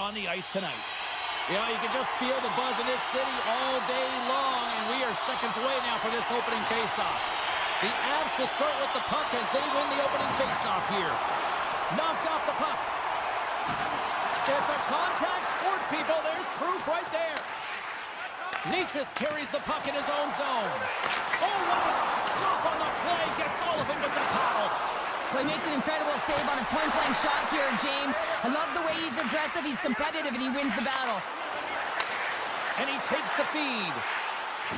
on the ice tonight. You know, you can just feel the buzz in this city all day long, and we are seconds away now for this opening faceoff. The Avs will start with the puck as they win the opening faceoff here. Knocked off the puck. It's a contact sport, people. There's proof right there. Nietzsche carries the puck in his own zone. Oh, what a stop on the play. Gets Sullivan with the paddle. Well, he makes an incredible save on a point-blank shot here, James. I love the way he's aggressive, he's competitive, and he wins the battle. And he takes the feed.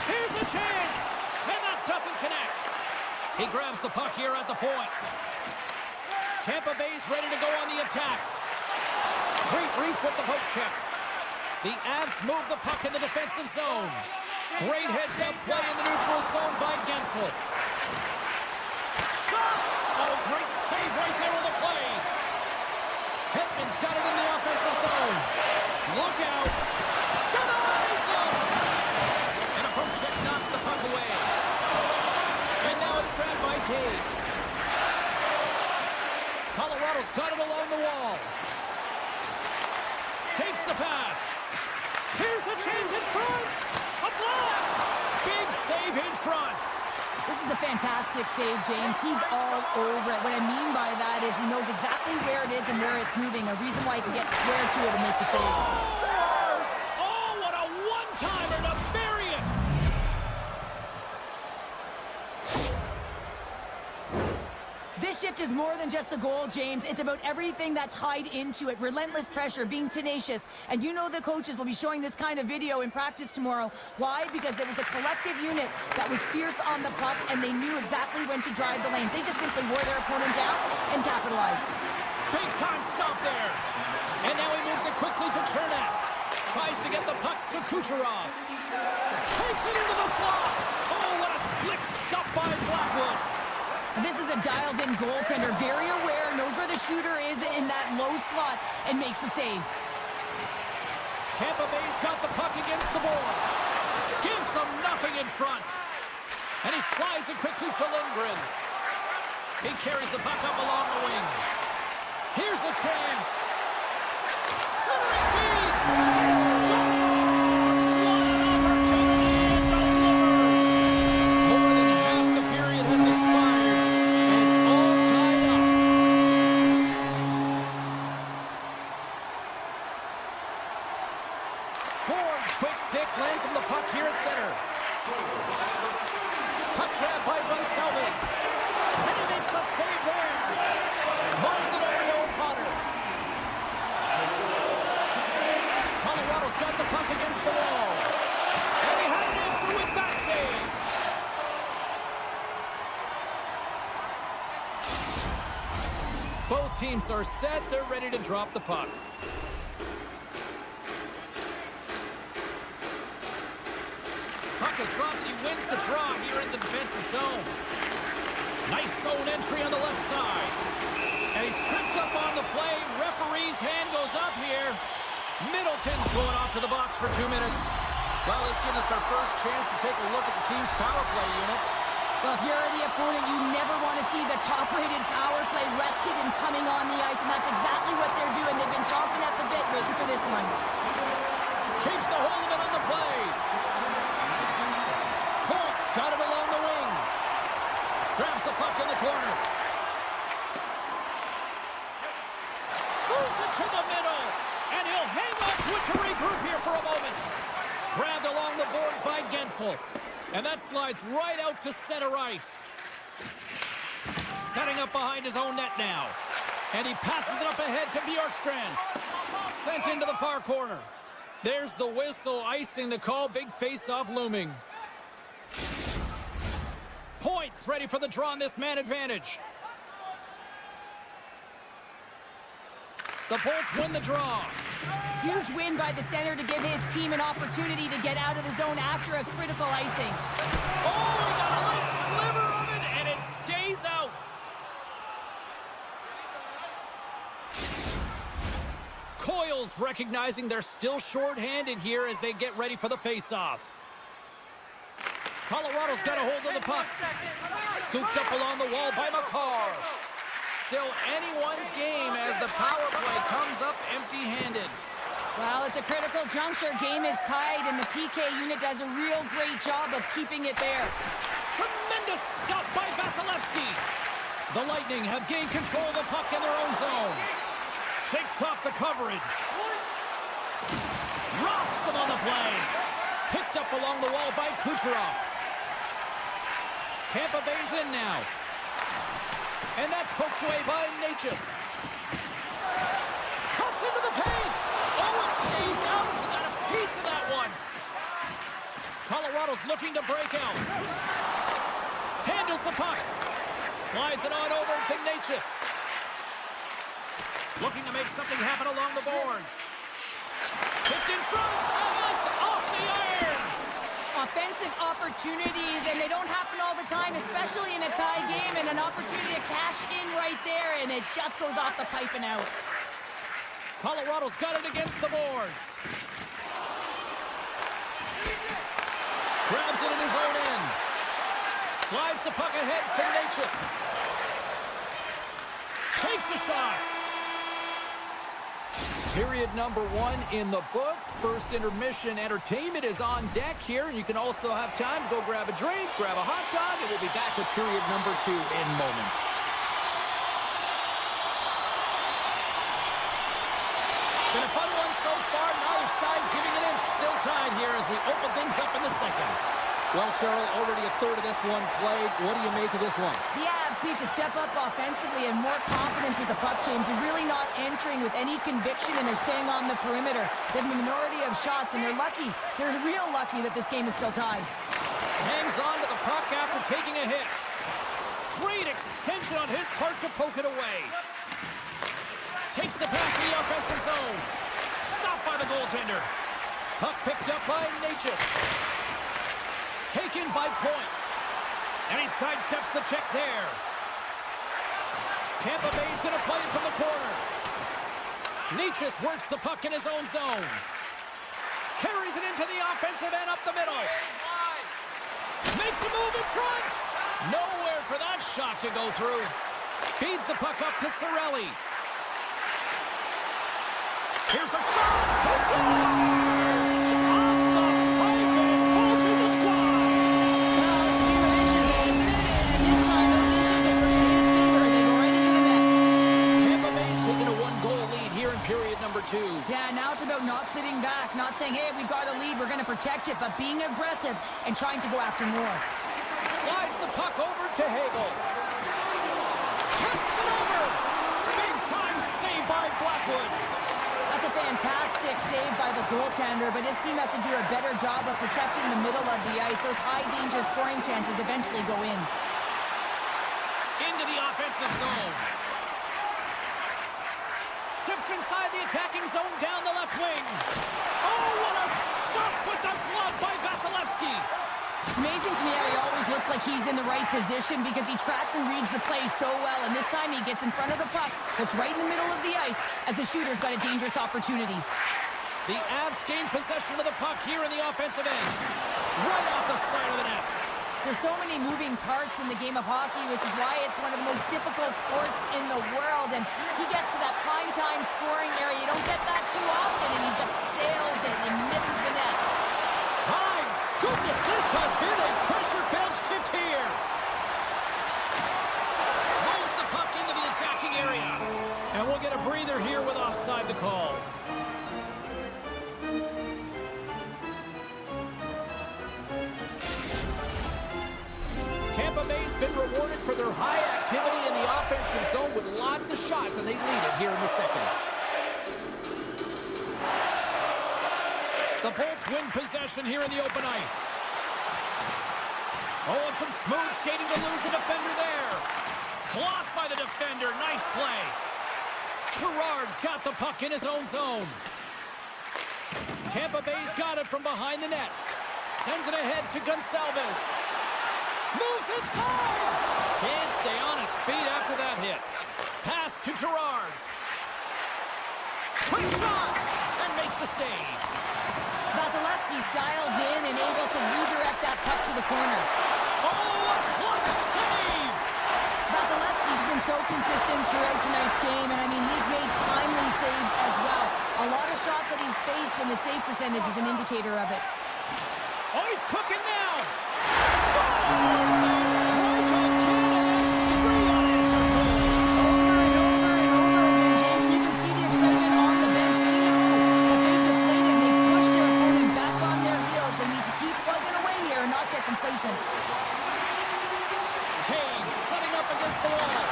Here's a chance. And that doesn't connect. He grabs the puck here at the point. Tampa Bay's ready to go on the attack. Great reach with the poke check. The Avs move the puck in the defensive zone. Great heads-up play in the neutral zone by Gensel. Shot! Oh, great save right there on the play. Hetman's got it in the offensive zone. Look out. Denies him! And a poke check knocks the puck away. And now it's grabbed by Taves. Colorado's got it along the wall. Takes the pass. Here's a chance in front. A blast. Big save in front. This is a fantastic save, James. He's all over it. What I mean by that is he knows exactly where it is and where it's moving. A reason why he can get square to it and make the save. Scores! Oh, what a one-timer to bury it. This shift is more than just a goal, James. It's about everything that tied into it. Relentless pressure, being tenacious. And you know the coaches will be showing this kind of video in practice tomorrow. Why? Because there was a collective unit that was fierce on the puck, and they knew exactly when to drive the lanes. They just simply wore their opponent down and capitalized. Big time stop there. And now he moves it quickly to Chernak. Tries to get the puck to Kucherov. Takes it into the slot. Oh, what a slick stop by Blackwood. This is a dialed-in goaltender, very aware, knows where the shooter is in that low slot, and makes the save. Tampa Bay's got the puck against the boards. Gives them nothing in front. And he slides it quickly to Lindgren. He carries the puck up along the wing. Here's a chance. Centering feed. He scores! What an opportunity and delivers. More than half the period has expired. Lands from the puck here at center. Puck grab by Gonsalves. And he makes a save there. Moves it over to O'Connor. Colorado's got the puck against the wall. And he had an answer with that save. Both teams are set. They're ready to drop the puck. Puck is dropped and he wins the draw here in the defensive zone. Nice zone entry on the left side. And he's tripped up on the play. Referee's hand goes up here. Middleton's going off to the box for 2 minutes. Well, this gives us our first chance to take a look at the team's power play unit. Well, if you're the opponent, you never want to see the top-rated power play rested and coming on the ice, and that's exactly what they're doing. They've been chomping at the bit waiting for this one. Keeps a hold of it on the play. Got it along the wing. Grabs the puck in the corner. Moves it to the middle. And he'll hang on to it to regroup here for a moment. Grabbed along the boards by Gensel. And that slides right out to center ice. Setting up behind his own net now. And he passes it up ahead to Bjorkstrand. Sent into the far corner. There's the whistle, icing the call. Big face-off looming. Points ready for the draw on this man advantage. The Bolts win the draw. Huge win by the center to give his team an opportunity to get out of the zone after a critical icing. Oh, he got a little sliver of it, and it stays out. Coils recognizing they're still short-handed here as they get ready for the face-off. Colorado's got a hold of the puck. Scooped up along the wall by McCarr. Still anyone's game as the power play comes up empty-handed. Well, it's a critical juncture. Game is tied, and the PK unit does a real great job of keeping it there. Tremendous stop by Vasilevsky. The Lightning have gained control of the puck in their own zone. Shakes off the coverage. Rocks him on the play. Picked up along the wall by Kucherov. Tampa Bay's in now. And that's poked away by Natchez. Cuts into the paint. Oh, it stays out. He got a piece of that one. Colorado's looking to break out. Handles the puck. Slides it on over to Natchez. Looking to make something happen along the boards. Kicked in front, and it's off the iron! Offensive opportunities, and they don't happen all the time, especially in a tie game, and an opportunity to cash in right there, and it just goes off the pipe and out. Colorado's got it against the boards. Grabs it in his own end. Slides the puck ahead to Natchez. Takes the shot. Period number 1 in the books. First intermission entertainment is on deck here. You can also have time to go grab a drink, grab a hot dog, and we'll be back with period number 2 in moments. Been a fun one so far. Neither side giving an inch. Still tied here as we open things up in the second. Well, Cheryl, already a third of this one played. What do you make of this one? The Avs need to step up offensively and more confidence with the puck, James. They're really not entering with any conviction, and they're staying on the perimeter. They have a minority of shots, and they're lucky. They're real lucky that this game is still tied. Hangs on to the puck after taking a hit. Great extension on his part to poke it away. Takes the pass to the offensive zone. Stopped by the goaltender. Puck picked up by Natchez. Taken by Point. And he sidesteps the check there. Tampa Bay's going to play it from the corner. Natchez works the puck in his own zone. Carries it into the offensive end up the middle. Makes a move in front. Nowhere for that shot to go through. Feeds the puck up to Cirelli. Here's a shot. He scores! Off the pipe, and it falls in the twine. Well, it's a game of inches, and this time those inches are working in his favor, and they go right into the net. Tampa Bay's taking a 1-goal lead here in period number 2. Yeah, now it's about not sitting back, not saying, hey, we've got a lead, we're going to protect it, but being aggressive and trying to go after more. Slides the puck over to Hagel. Passes it over. Big time save by Blackwood. That's a fantastic save by the goaltender, but his team has to do a better job of protecting the middle of the ice. Those high-danger scoring chances eventually go in. Into the offensive zone. Steps inside the attacking zone down the left wing. Oh, what a stop with the glove by Vasilevsky. It's amazing to me how he always looks like he's in the right position because he tracks and reads the play so well, and this time he gets in front of the puck that's right in the middle of the ice as the shooter's got a dangerous opportunity. The Avs gain possession of the puck here in the offensive end. Right off the side of the net. There's so many moving parts in the game of hockey, which is why it's one of the most difficult sports in the world, and he gets to that prime time scoring area. You don't get that too often, and he just sails it and misses the net. My goodness, this has been a pressure-filled shift here. Moves the puck into the attacking area. And we'll get a breather here with offside the call. Tampa Bay's been rewarded for their high activity in the offensive zone with lots of shots, and they lead it here in the second. The Bolts win possession here in the open ice. Oh, and some smooth skating to lose the defender there. Blocked by the defender. Nice play. Gerard's got the puck in his own zone. Tampa Bay's got it from behind the net. Sends it ahead to Gonçalves. Moves inside. Can't stay on his feet after that hit. Pass to Gerard. Quick shot. And makes the save. Vasilevsky's dialed in and able to redirect that puck to the corner. Oh, a clutch save! Vasilevsky's been so consistent throughout tonight's game, and I mean, he's made timely saves as well. A lot of shots that he's faced, and the save percentage is an indicator of it. Oh, he's cooking now. Scores! They strike on candidates. 3 unanswered goals. Over and over and over again, James, and you can see the excitement on the bench. They know that they've deflated. They've pushed their opponent back on their heels. They need to keep plugging away here and not get complacent. Taves setting up against the wall.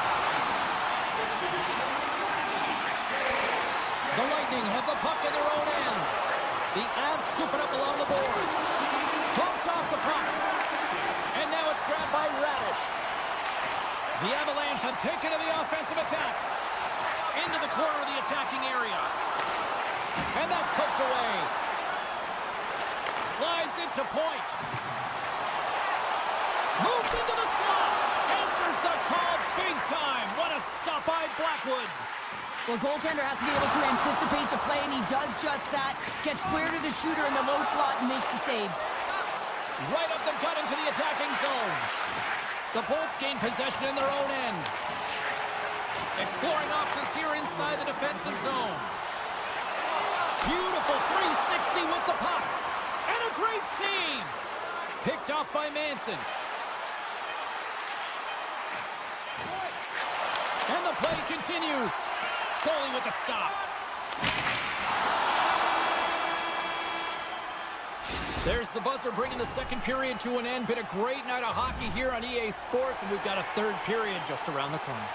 The Lightning have the puck in their own end. The Avs scoop it up along the boards. Pumped off the puck. And now it's grabbed by Radish. The Avalanche have taken to the offensive attack. Into the corner of the attacking area. And that's poked away. Slides into point. Moves into the slot. Answers the call big time. What a stop by Blackwood. Well, goaltender has to be able to anticipate the play, and he does just that. Gets square to the shooter in the low slot and makes the save. Right up the gut into the attacking zone. The Bolts gain possession in their own end. Exploring options here inside the defensive zone. Beautiful 360 with the puck. And a great save. Picked off by Manson. And the play continues. Goalie with the stop. There's the buzzer bringing the second period to an end. Been a great night of hockey here on EA Sports, and we've got a third period just around the corner.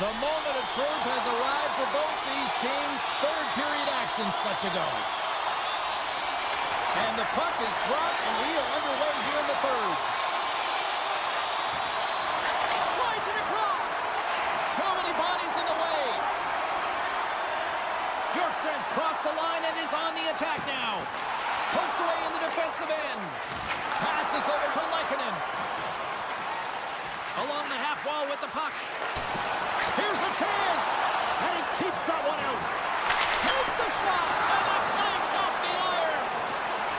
The moment of truth has arrived for both these teams. Third period action set to go. And the puck is dropped, and we are underway here in the third. Slides it across. Too many bodies in the way. Bjorkstrand's crossed the line and is on the attack now. Poked away in the defensive end. Passes over to Lehkonen. Along the half wall with the puck. Here's a chance. And he keeps that one out. Takes the shot. And that clanks off the iron.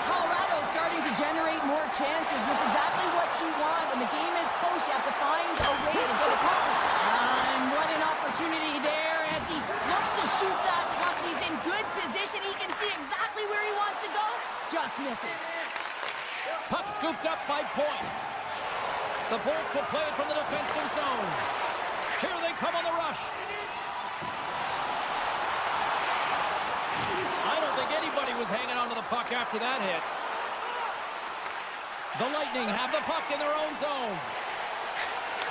Colorado starting to generate more chances. This is exactly what you want. When the game is close, you have to find a way to get it close. And what an opportunity there as he looks to shoot that puck. He's in good position. He can see exactly where he wants to go. Just misses. Puck scooped up by Point. The Bolts will play it from the defensive zone. Here they come on the rush. I don't think anybody was hanging on to the puck after that hit. The Lightning have the puck in their own zone.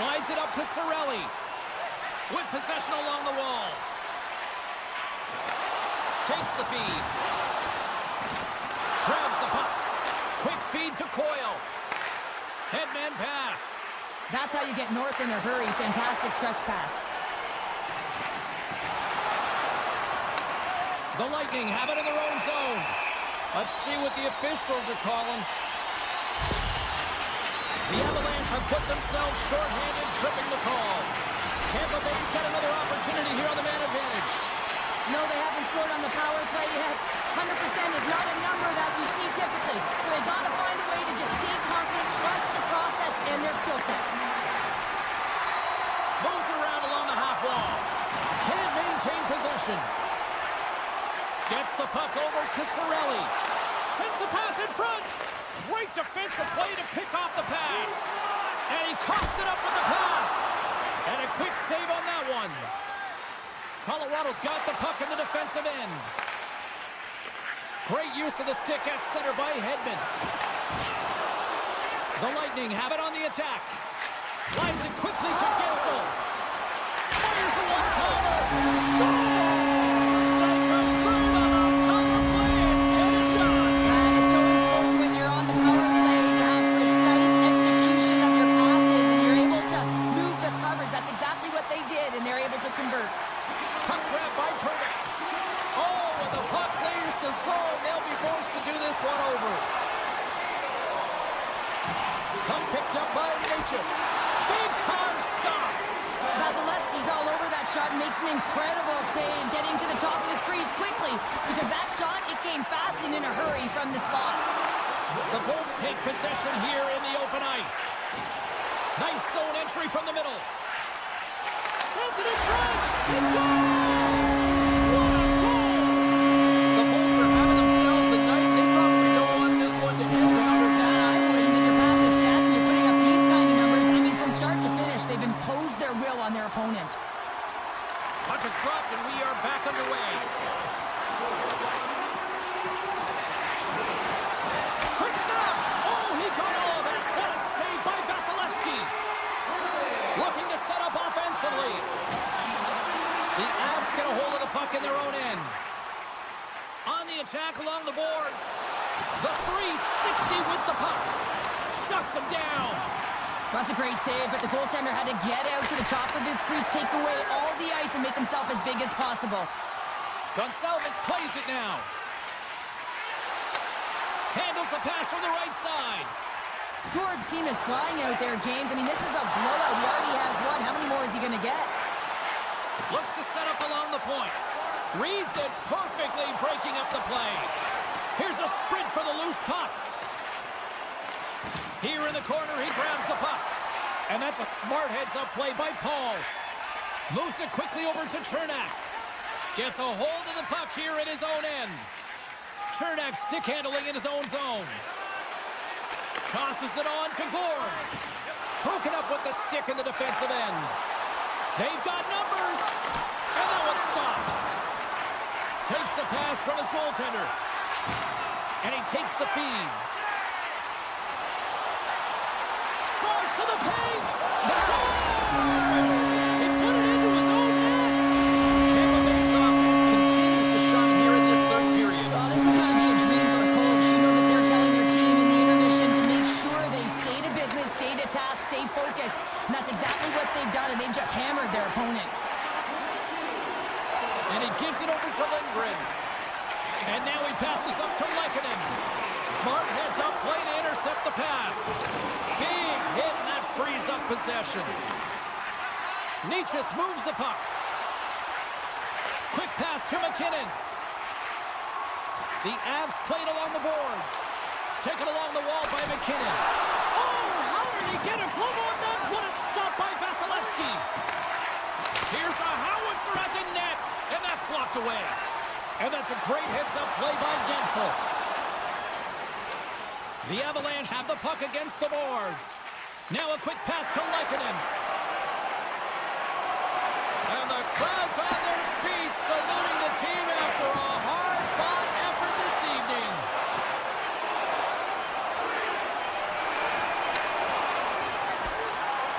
Slides it up to Cirelli. With possession along the wall. Takes the feed. Grabs the puck. Quick feed to Coyle. Headman pass. That's how you get north in a hurry. Fantastic stretch pass. The Lightning have it in their own zone. Let's see what the officials are calling. The Avalanche have put themselves shorthanded, tripping the call. Tampa Bay's got another opportunity here on the man advantage. No, they haven't scored on the power play yet. 100% is not a number that you see typically. So they got to find a way to just stay confident, trust the process and their skill sets. Moves around along the half wall. Can't maintain possession. Gets the puck over to Cirelli. Sends the pass in front. Great defensive play to pick off the pass. And he coughs it up with the pass. And a quick save on that one. Colorado's got the puck in the defensive end. Great use of the stick at center by Hedman. The Lightning have it on the attack. Slides it quickly to Gensel. Fires a one-timer. Scores! They come through on the power play and get it done. And it's so important when you're on the power play to have precise execution of your passes and you're able to move the coverage. That's exactly what they did, and they're able to convert. Puck grab by Purvis. Oh, when the puck clears the zone, they'll be forced to do this one over. Puck picked up by Natchez. Big time stop. Vasilevsky's all over that shot and makes an incredible save, getting to the top of his crease quickly, because that shot, it came fast and in a hurry from the slot. The Bolts take possession here in the open ice. Nice zone entry from the middle. Sends it in front. He scores! What a dropped, and we are back underway. Quick snap! Oh, he got all of it. What a save by Vasilevsky. Looking to set up offensively. The Avs get a hold of the puck in their own end. On the attack along the boards. The 360 with the puck. Shuts him down. That's a great save, but the goaltender had to get out to the top of his crease, take away all the ice, and make himself as big as possible. Gonçalves plays it now. Handles the pass from the right side. Gord's team is flying out there, James. I mean, this is a blowout. He already has one. How many more is he going to get? Looks to set up along the point. Reads it perfectly, breaking up the play. Here's a sprint for the loose puck. Here in the corner, he grabs the puck. And that's a smart heads-up play by Paul. Moves it quickly over to Cernak. Gets a hold of the puck here in his own end. Cernak stick handling in his own zone. Tosses it on to Gord. Broken up with the stick in the defensive end. They've got numbers. And that one's stopped. Takes the pass from his goaltender. And he takes the feed. Tries to the paint. Scores! He put it into his own net. Tampa Bay's offense continues to shine here in this third period. Well, this is going to be a dream for a coach. You know that they're telling their team in the intermission to make sure they stay to business, stay to task, stay focused. And that's exactly what they've done, and they've just hammered their opponent. And he gives it over to Lindgren. And now he passes up to Lehkonen. Smart heads-up play to intercept the pass. Big hit, and that frees up possession. Nietzsche moves the puck. Quick pass to McKinnon. The Avs played along the boards. Taken along the wall by McKinnon. Oh, how did he get a glove on that? What a stop by Vasilevsky. Here's a howitzer at the net, and that's blocked away. And that's a great heads-up play by Gensel. The Avalanche have the puck against the boards. Now a quick pass to Lehkonen. And the crowd's on their feet, saluting the team after a hard-fought effort this evening.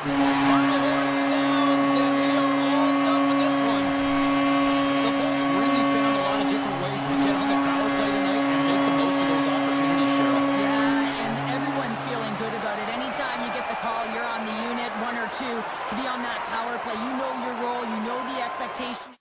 Final horn sounds, and we are all done with this one. The Bolts really found a lot of different ways to get on the power play tonight and make the most of those opportunities, Cheryl. Yeah, and everyone's feeling good about it. Anytime you get the call, you're on the unit, one or two, to be on that power play. You know your role, you know the expectation.